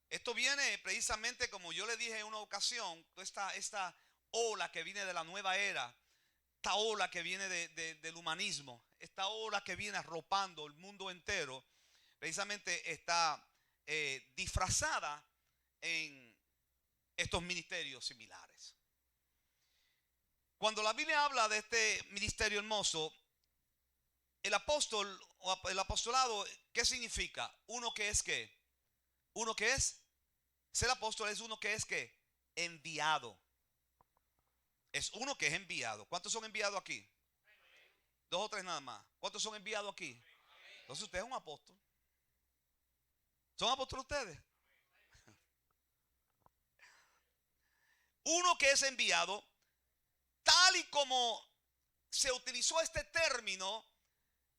Esto viene precisamente, como yo le dije en una ocasión, esta ola que viene de la nueva era, esta ola que viene del humanismo, esta ola que viene arropando el mundo entero, precisamente está disfrazada en estos ministerios similares. Cuando la Biblia habla de este ministerio hermoso, el apóstol o el apostolado, ¿qué significa? Uno que es ¿qué? Uno que es, ser apóstol es uno que es ¿qué? Enviado. Es uno que es enviado. ¿Cuántos son enviados aquí? 2 o 3 nada más. ¿Cuántos son enviados aquí? Entonces usted es un apóstol. ¿Son apóstoles ustedes? Uno que es enviado, tal y como se utilizó este término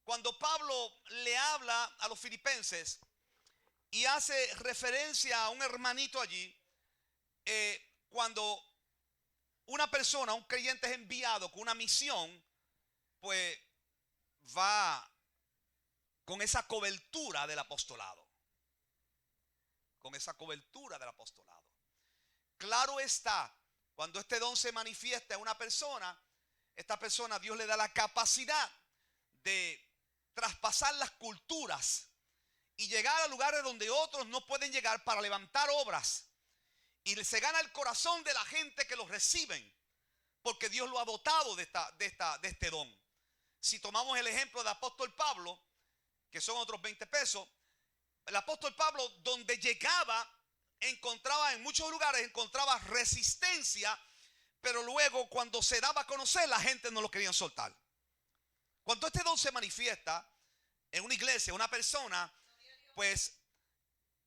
cuando Pablo le habla a los filipenses y hace referencia a un hermanito allí. Cuando una persona, un creyente es enviado con una misión, pues va con esa cobertura del apostolado. Con esa cobertura del apostolado. Claro está, cuando este don se manifiesta en una persona, esta persona, Dios le da la capacidad de traspasar las culturas y llegar a lugares donde otros no pueden llegar para levantar obras. Y se gana el corazón de la gente que los reciben, porque Dios lo ha dotado de este don. Si tomamos el ejemplo del apóstol Pablo, que son otros 20 pesos, el apóstol Pablo, donde llegaba, encontraba en muchos lugares, encontraba resistencia, pero luego cuando se daba a conocer, la gente no lo quería soltar. Cuando este don se manifiesta en una iglesia, una persona, pues,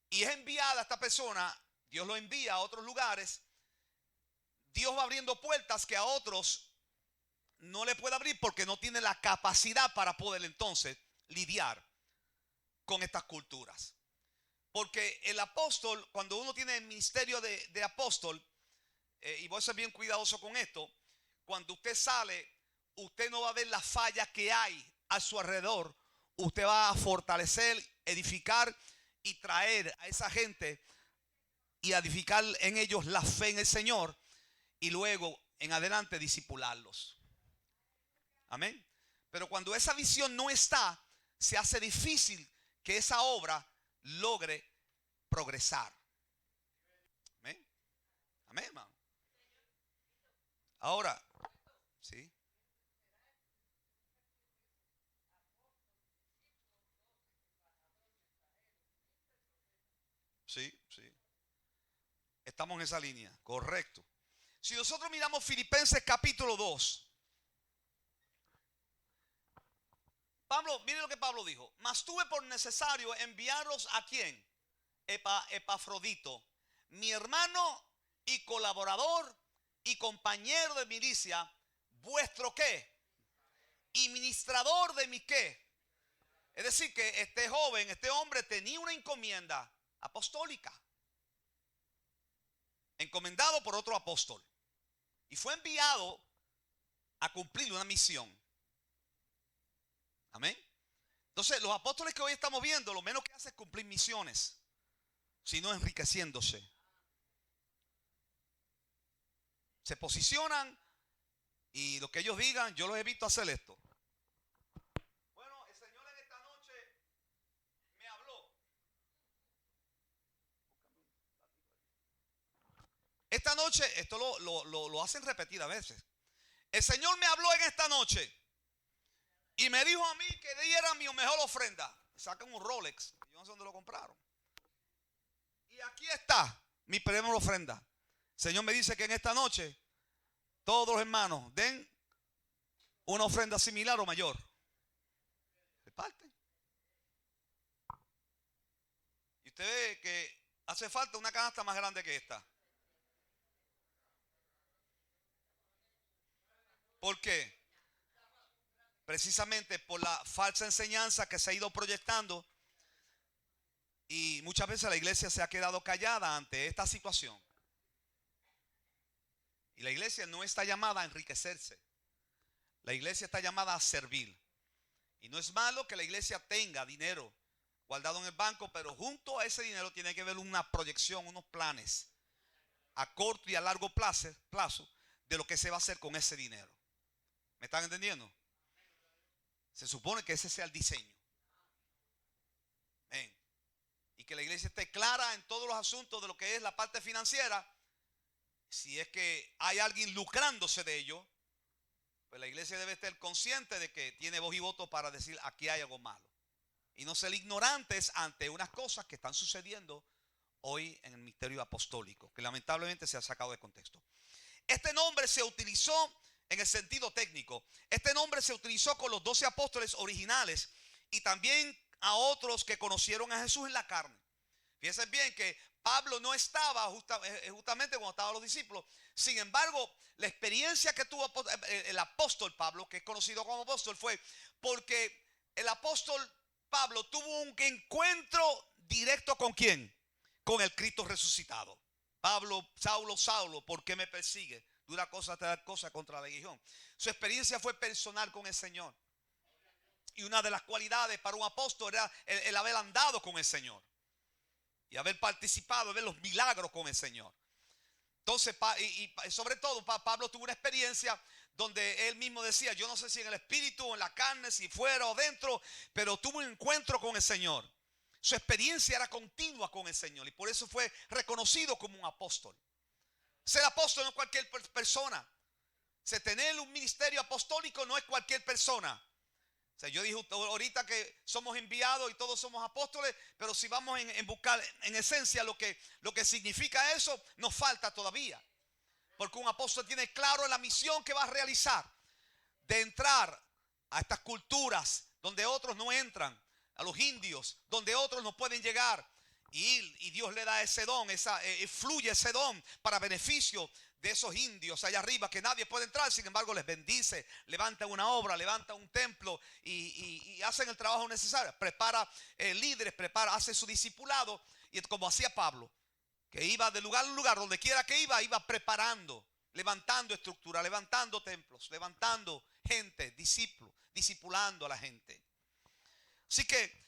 y es enviada esta persona, Dios lo envía a otros lugares, Dios va abriendo puertas que a otros no le puede abrir porque no tiene la capacidad para poder entonces lidiar con estas culturas. Porque el apóstol, cuando uno tiene el ministerio de apóstol, y voy a ser bien cuidadoso con esto, cuando usted sale, usted no va a ver las fallas que hay a su alrededor. Usted va a fortalecer, edificar y traer a esa gente y edificar en ellos la fe en el Señor, y luego en adelante discipularlos. Amén. Pero cuando esa visión no está, se hace difícil que esa obra logre progresar. Amén. Amén, hermano. Ahora, sí. Sí, sí. Estamos en esa línea, correcto. Si nosotros miramos Filipenses capítulo 2, Pablo, mire lo que Pablo dijo: mas tuve por necesario enviarlos a quién, Epafrodito, mi hermano y colaborador y compañero de milicia, vuestro qué, y ministrador de mi qué. Es decir, que este joven, este hombre tenía una encomienda apostólica, encomendado por otro apóstol, y fue enviado a cumplir una misión. Amén. Entonces, los apóstoles que hoy estamos viendo, lo menos que hacen es cumplir misiones, sino enriqueciéndose. Se posicionan y lo que ellos digan, yo los he visto hacer esto. Bueno, el Señor en esta noche me habló. Esta noche, esto lo hacen repetidas veces. El Señor me habló en esta noche y me dijo a mí que diera mi mejor ofrenda. Sacan un Rolex, yo no sé dónde lo compraron. Y aquí está mi primera ofrenda. El Señor me dice que en esta noche todos los hermanos den una ofrenda similar o mayor. Reparten. Y usted ve que hace falta una canasta más grande que esta. ¿Por qué? Precisamente por la falsa enseñanza que se ha ido proyectando, y muchas veces la iglesia se ha quedado callada ante esta situación. Y la iglesia no está llamada a enriquecerse. La iglesia está llamada a servir. Y no es malo que la iglesia tenga dinero guardado en el banco, pero junto a ese dinero tiene que haber una proyección, unos planes a corto y a largo plazo de lo que se va a hacer con ese dinero. ¿Me están entendiendo? Se supone que ese sea el diseño. Amén. Y que la iglesia esté clara en todos los asuntos de lo que es la parte financiera. Si es que hay alguien lucrándose de ello, pues la iglesia debe estar consciente de que tiene voz y voto para decir: aquí hay algo malo. Y no ser ignorantes ante unas cosas que están sucediendo hoy en el ministerio apostólico, que lamentablemente se ha sacado de contexto. Este nombre se utilizó en el sentido técnico. Este nombre se utilizó con los 12 apóstoles originales y también a otros que conocieron a Jesús en la carne. Fíjense bien que Pablo no estaba justamente cuando estaban los discípulos. Sin embargo, la experiencia que tuvo el apóstol Pablo, que es conocido como apóstol, fue porque el apóstol Pablo tuvo un encuentro directo ¿con quién? Con el Cristo resucitado. Pablo, Saulo, ¿por qué me persigue? Dura cosa te da cosa contra la aguijón. Su experiencia fue personal con el Señor. Y una de las cualidades para un apóstol era el haber andado con el Señor y haber participado, ver los milagros con el Señor. Entonces, y sobre todo, Pablo tuvo una experiencia donde él mismo decía, yo no sé si en el espíritu o en la carne, si fuera o dentro, pero tuvo un encuentro con el Señor. Su experiencia era continua con el Señor y por eso fue reconocido como un apóstol. Ser apóstol no es cualquier persona. Tener un ministerio apostólico no es cualquier persona. O sea, yo dije ahorita que somos enviados y todos somos apóstoles, pero si vamos en buscar en esencia lo que significa eso, nos falta todavía. Porque un apóstol tiene claro la misión que va a realizar, de entrar a estas culturas donde otros no entran, a los indios donde otros no pueden llegar, y Dios le da ese don, fluye ese don para beneficio de esos indios allá arriba que nadie puede entrar. Sin embargo les bendice, levanta una obra, levanta un templo y hacen el trabajo necesario, prepara líderes, hace su discipulado. Y como hacía Pablo, que iba de lugar en lugar, donde quiera que iba preparando, levantando estructura, levantando templos, levantando gente, discípulos, discipulando a la gente. Así que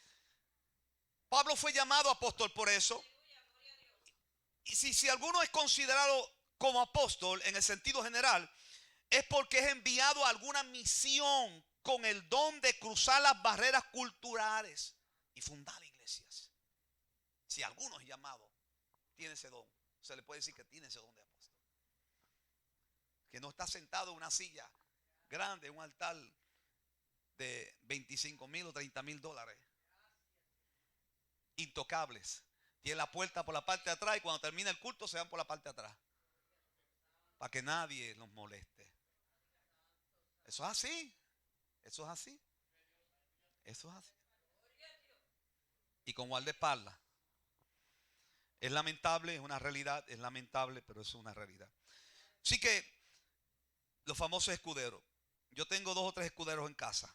Pablo fue llamado apóstol por eso. Y si alguno es considerado como apóstol en el sentido general, es porque es enviado a alguna misión con el don de cruzar las barreras culturales y fundar iglesias. Si alguno es llamado, tiene ese don, se le puede decir que tiene ese don de apóstol. Que no está sentado en una silla grande, en un altar de 25,000 o 30,000 dólares, intocables. Tiene la puerta por la parte de atrás y cuando termina el culto se van por la parte de atrás, para que nadie los moleste. Eso es así. Eso es así. Eso es así. Y con guardaespaldas. Es lamentable, es una realidad, es lamentable, pero es una realidad. Así que los famosos escuderos. Yo tengo 2 o 3 escuderos en casa.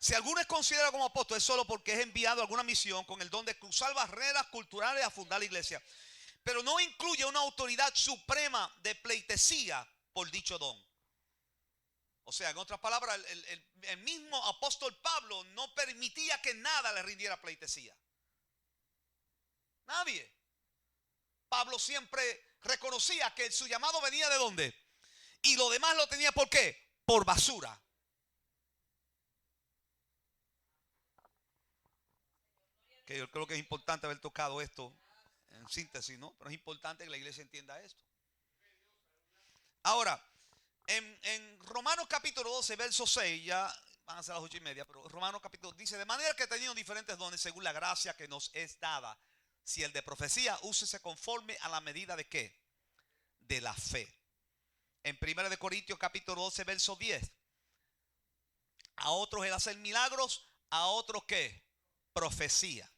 Si alguno es considerado como apóstol, es solo porque es enviado a alguna misión con el don de cruzar barreras culturales a fundar la iglesia. Pero no incluye una autoridad suprema de pleitesía por dicho don. O sea, en otras palabras, el mismo apóstol Pablo no permitía que nada le rindiera pleitesía. Nadie. Pablo siempre reconocía que su llamado venía de ¿dónde? Y lo demás lo tenía ¿por qué? Por basura. Que yo creo que es importante haber tocado esto en síntesis, ¿no? Pero es importante que la iglesia entienda esto. Ahora, en Romanos capítulo 12, verso 6, ya van a ser las 8:30, pero Romanos capítulo dice, de manera que teniendo diferentes dones según la gracia que nos es dada, si el de profecía, úsese conforme a la medida de ¿qué? De la fe. En 1 de Corintios capítulo 12, verso 10, a otros el hacer milagros, a otros ¿qué? Profecía.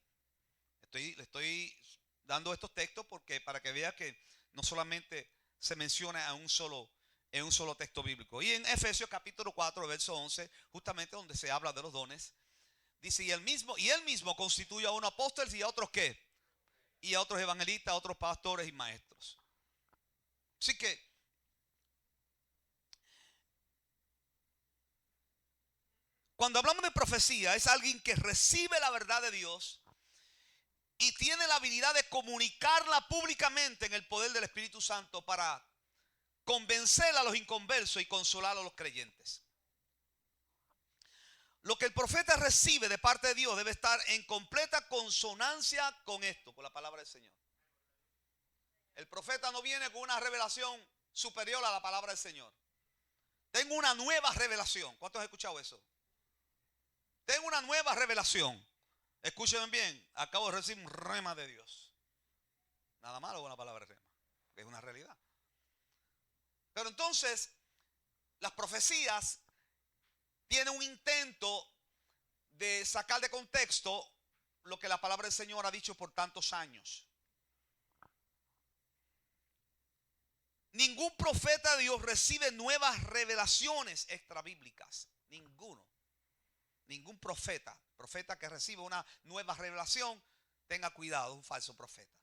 Le estoy dando estos textos porque para que vea que no solamente se menciona en un solo texto bíblico. Y en Efesios capítulo 4, verso 11, justamente donde se habla de los dones, dice, y él mismo constituye a unos apóstoles y a otros ¿qué? Y a otros evangelistas, a otros pastores y maestros. Así que cuando hablamos de profecía, es alguien que recibe la verdad de Dios y tiene la habilidad de comunicarla públicamente en el poder del Espíritu Santo para convencer a los inconversos y consolar a los creyentes. Lo que el profeta recibe de parte de Dios debe estar en completa consonancia con esto, con la palabra del Señor. El profeta no viene con una revelación superior a la palabra del Señor. Tengo una nueva revelación. ¿Cuántos han escuchado eso? Tengo una nueva revelación. Escúchenme bien, acabo de recibir un rema de Dios. Nada malo con la palabra rema, es una realidad. Pero entonces, las profecías tienen un intento de sacar de contexto lo que la palabra del Señor ha dicho por tantos años. Ningún profeta de Dios recibe nuevas revelaciones extrabíblicas. Ninguno. Ningún profeta que reciba una nueva revelación, tenga cuidado, es un falso profeta.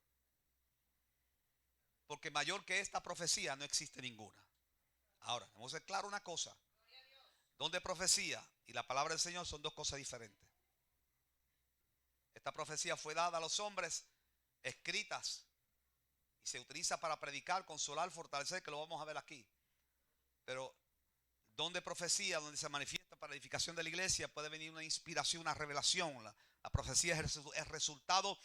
Porque mayor que esta profecía no existe ninguna. Ahora, vamos a ser claro una cosa. Donde profecía y la palabra del Señor son 2 cosas diferentes. Esta profecía fue dada a los hombres, escritas, y se utiliza para predicar, consolar, fortalecer, que lo vamos a ver aquí. Pero don de profecía, donde se manifiesta para la edificación de la iglesia, puede venir una inspiración, una revelación. La profecía es resultado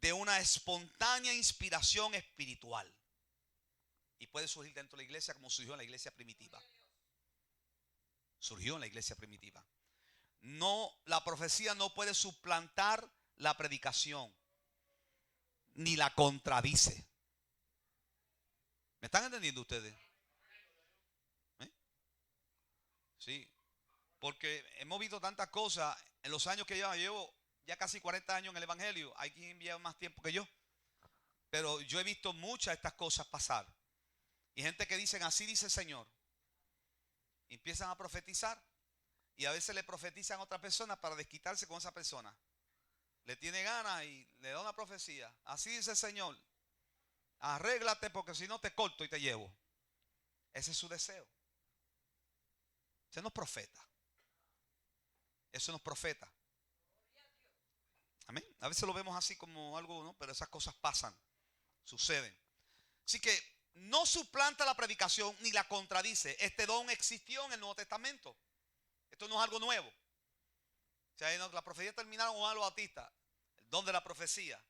de una espontánea inspiración espiritual. Y puede surgir dentro de la iglesia como surgió en la iglesia primitiva. Surgió en la iglesia primitiva. No, la profecía no puede suplantar la predicación, ni la contradice. ¿Me están entendiendo ustedes? ¿Eh? Sí, porque hemos visto tantas cosas en los años que llevo ya casi 40 años en el evangelio. Hay quien lleva más tiempo que yo, pero yo he visto muchas de estas cosas pasar. Y gente que dicen, así dice el Señor. Y empiezan a profetizar. Y a veces le profetizan a otra persona para desquitarse con esa persona. Le tiene ganas y le da una profecía. Así dice el Señor. Arréglate porque si no te corto y te llevo. Ese es su deseo. Ese no es profeta. Eso no es profeta. Amén. A veces lo vemos así como algo, ¿no? Pero esas cosas pasan, suceden. Así que no suplanta la predicación ni la contradice. Este don existió en el Nuevo Testamento. Esto no es algo nuevo. O sea, la profecía terminaron con Juan el Bautista. El don de la profecía.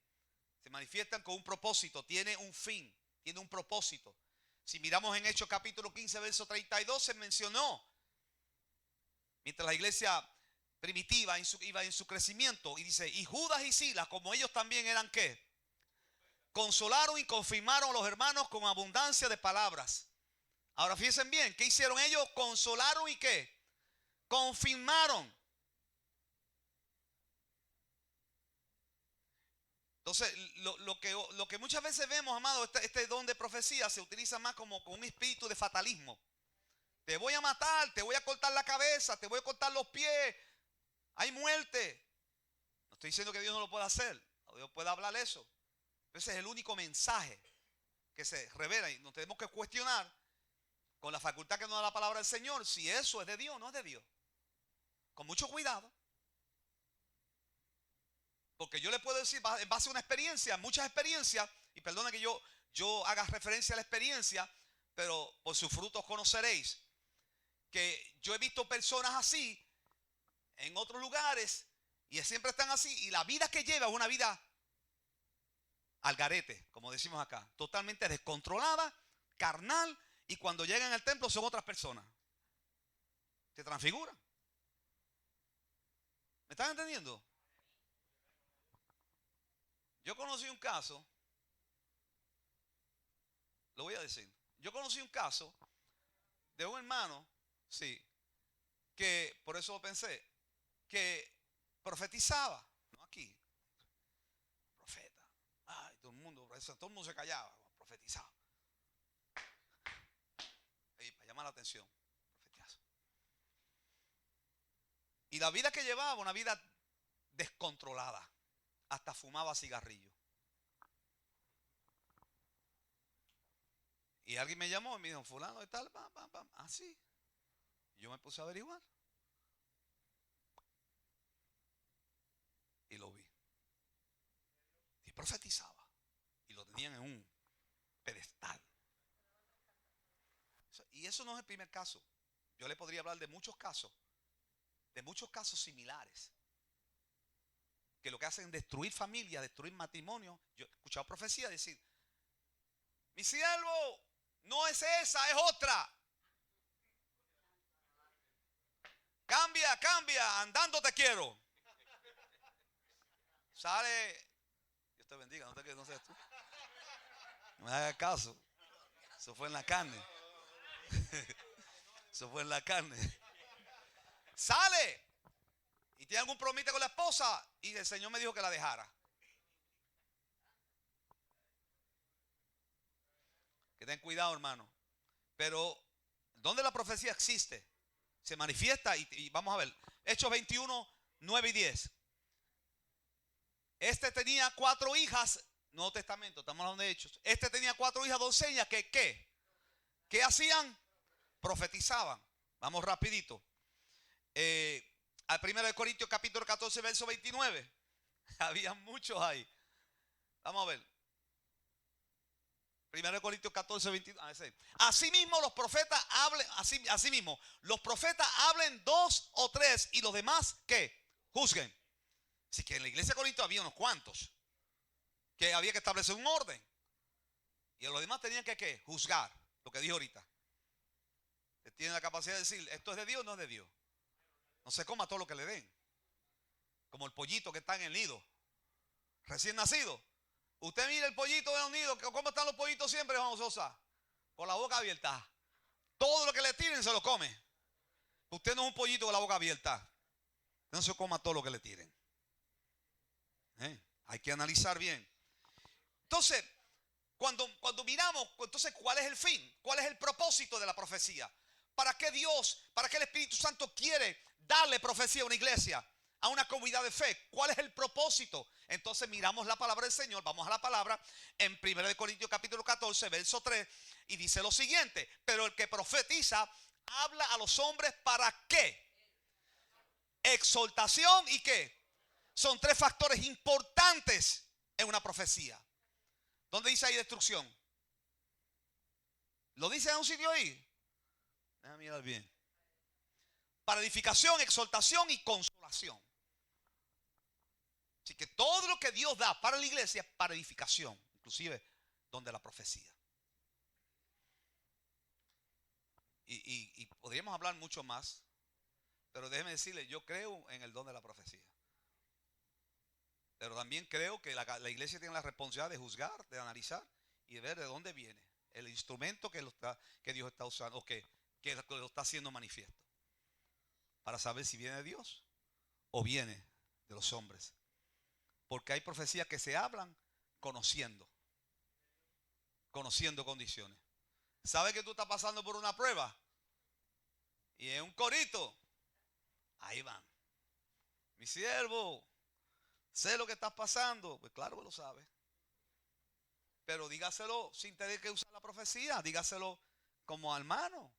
Se manifiestan con un propósito. Tiene un fin. Tiene un propósito. Si miramos en Hechos capítulo 15, verso 32, se mencionó. Mientras la iglesia primitiva iba en su crecimiento. Y dice, y Judas y Silas, como ellos también eran ¿qué? Consolaron y confirmaron a los hermanos con abundancia de palabras. Ahora fíjense bien, ¿qué hicieron ellos? Consolaron y ¿qué? Confirmaron. Entonces, lo que muchas veces vemos, amado, este don de profecía se utiliza más como con un espíritu de fatalismo. Te voy a matar, te voy a cortar la cabeza, te voy a cortar los pies. Hay muerte. No estoy diciendo que Dios no lo pueda hacer. Dios puede hablar eso. Ese es el único mensaje que se revela y nos tenemos que cuestionar con la facultad que nos da la palabra del Señor si eso es de Dios o no es de Dios. Con mucho cuidado. Porque yo le puedo decir en base a una experiencia, muchas experiencias, y perdona que yo haga referencia a la experiencia, pero por sus frutos conoceréis, que yo he visto personas así en otros lugares y siempre están así, y la vida que lleva es una vida al garete, como decimos acá, totalmente descontrolada, carnal, y cuando llegan al templo son otras personas. Se transfiguran. ¿Me están entendiendo? Yo conocí un caso, lo voy a decir. Yo conocí un caso de un hermano, sí, que por eso lo pensé, que profetizaba, no aquí, profeta. Ay, todo el mundo se callaba, profetizaba. Y para llamar la atención, profetizazo. Y la vida que llevaba, una vida descontrolada, hasta fumaba cigarrillo. Y alguien me llamó y me dijo, fulano de tal, así. Yo me puse a averiguar. Y lo vi. Y profetizaba. Y lo tenían en un pedestal. Y eso no es el primer caso. Yo le podría hablar de muchos casos similares. Que lo que hacen es destruir familias, destruir matrimonio. Yo he escuchado profecía decir, mi siervo, no es esa, es otra. Cambia, cambia, andando te quiero. Sale, Dios te bendiga, no seas tú. No me hagas caso. Eso fue en la carne. Eso fue en la carne. Sale y tiene algún problema con la esposa y el Señor me dijo que la dejara. Que ten cuidado, hermano. Pero ¿dónde la profecía existe? Se manifiesta y vamos a ver. Hechos 21, 9 y 10. Este tenía 4 hijas. Nuevo Testamento, estamos hablando de Hechos. Este tenía 4 hijas doncellas que ¿qué? ¿Qué hacían? Profetizaban. Vamos rapidito. Al 1 Corintios capítulo 14, verso 29. Había muchos ahí. Vamos a ver. 1 Corintios 14, 22. Asimismo los profetas hablen, asimismo, los profetas hablen 2 o 3 y los demás, ¿qué? Juzguen. Así que en la iglesia de Corinto había unos cuantos que había que establecer un orden. Y los demás tenían que ¿qué? Juzgar. Lo que dijo ahorita. Tienen la capacidad de decir, esto es de Dios o no es de Dios. No se coma todo lo que le den. Como el pollito que está en el nido. Recién nacido. Usted mira el pollito de un nido. ¿Cómo están los pollitos siempre, Juan Sosa? Con la boca abierta. Todo lo que le tiren se lo come. Usted no es un pollito con la boca abierta. Usted no se coma todo lo que le tiren. Hay que analizar bien. Entonces, cuando miramos, entonces, ¿cuál es el fin? ¿Cuál es el propósito de la profecía? ¿Para qué Dios, para qué el Espíritu Santo quiere darle profecía a una iglesia, a una comunidad de fe? ¿Cuál es el propósito? Entonces miramos la palabra del Señor, vamos a la palabra en 1 Corintios capítulo 14, verso 3, y dice lo siguiente: pero el que profetiza habla a los hombres ¿para qué? Exhortación y ¿qué? Son 3 factores importantes en una profecía. ¿Dónde dice ahí destrucción? ¿Lo dice en un sitio ahí? Déjame mirar bien. Para edificación, exhortación y consolación. Así que todo lo que Dios da para la iglesia es para edificación, inclusive donde la profecía. Y podríamos hablar mucho más, pero déjeme decirle, yo creo en el don de la profecía. Pero también creo que la iglesia tiene la responsabilidad de juzgar, de analizar y de ver de dónde viene el instrumento que Dios está usando o que lo está haciendo manifiesto. Para saber si viene de Dios o viene de los hombres. Porque hay profecías que se hablan conociendo condiciones. ¿Sabe que tú estás pasando por una prueba? Y en un corito, ahí van. Mi siervo, sé lo que estás pasando. Pues claro que lo sabe. Pero dígaselo sin tener que usar la profecía. Dígaselo como hermano.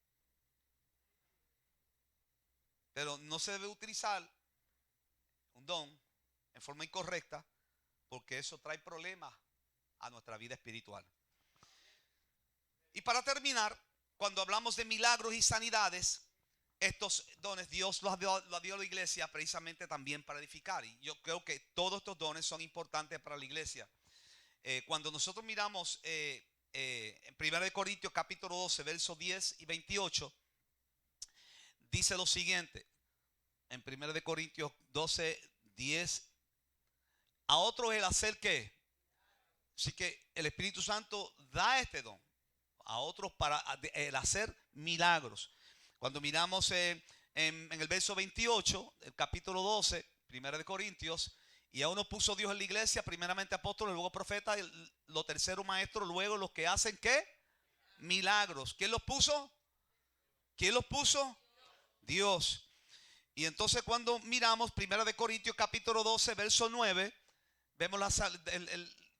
Pero no se debe utilizar un don en forma incorrecta, porque eso trae problemas a nuestra vida espiritual. Y para terminar, cuando hablamos de milagros y sanidades, estos dones Dios los dio a la iglesia precisamente también para edificar. Y yo creo que todos estos dones son importantes para la iglesia. Cuando nosotros miramos en 1 Corintios capítulo 12, versos 10 y 28, dice lo siguiente, en 1 Corintios 12, 10, a otros el hacer ¿qué? Así que el Espíritu Santo da este don a otros para el hacer milagros. Cuando miramos en el verso 28, el capítulo 12, 1 Corintios, y a uno puso Dios en la iglesia, primeramente apóstoles, luego profetas, los terceros maestros, luego los que hacen ¿qué? Milagros. ¿Quién los puso? ¿Quién los puso? Dios. Y entonces cuando miramos 1 Corintios capítulo 12, verso 9, vemos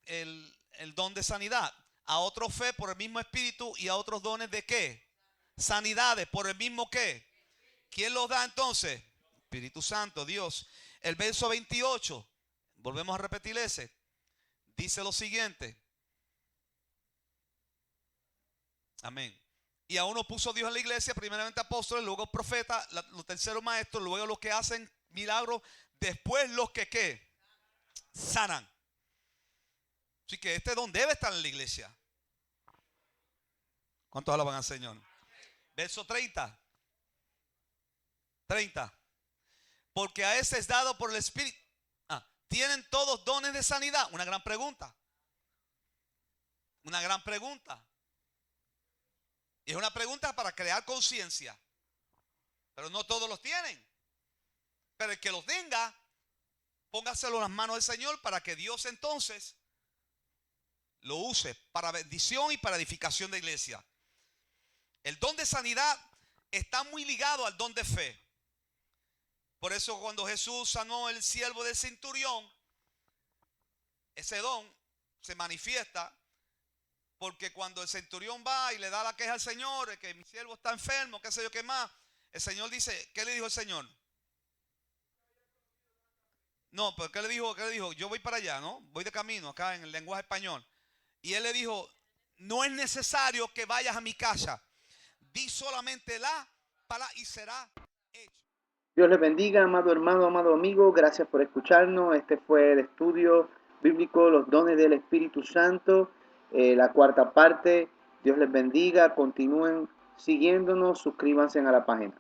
el don de sanidad. A otros fe por el mismo espíritu y a otros dones de ¿qué? Sanidades por el mismo ¿qué? ¿Quién los da entonces? Espíritu Santo, Dios. El verso 28, volvemos a repetir ese, dice lo siguiente. Amén. Y a uno puso Dios en la iglesia, primeramente apóstoles, luego profetas, los terceros maestros, luego los que hacen milagros, después los que ¿qué? Sanan. Así que este don debe estar en la iglesia. ¿Cuántos alaban al Señor? Verso 30. 30. Porque a ese es dado por el Espíritu. ¿Tienen todos dones de sanidad? Una gran pregunta. Una gran pregunta. Y es una pregunta para crear conciencia. Pero no todos los tienen. Pero el que los tenga, póngaselo en las manos del Señor para que Dios entonces lo use para bendición y para edificación de iglesia. El don de sanidad está muy ligado al don de fe. Por eso cuando Jesús sanó el siervo del centurión, ese don se manifiesta. Porque cuando el centurión va y le da la queja al Señor, que mi siervo está enfermo, qué sé yo qué más, el Señor dice, ¿qué le dijo el Señor? No, pero ¿qué le dijo? Yo voy para allá, ¿no? Voy de camino acá en el lenguaje español. Y él le dijo, No es necesario que vayas a mi casa. Di solamente la palabra y será hecho. Dios les bendiga, amado hermano, amado amigo. Gracias por escucharnos. Este fue el estudio bíblico, los dones del Espíritu Santo, la cuarta parte. Dios les bendiga. Continúen siguiéndonos. Suscríbanse a la página.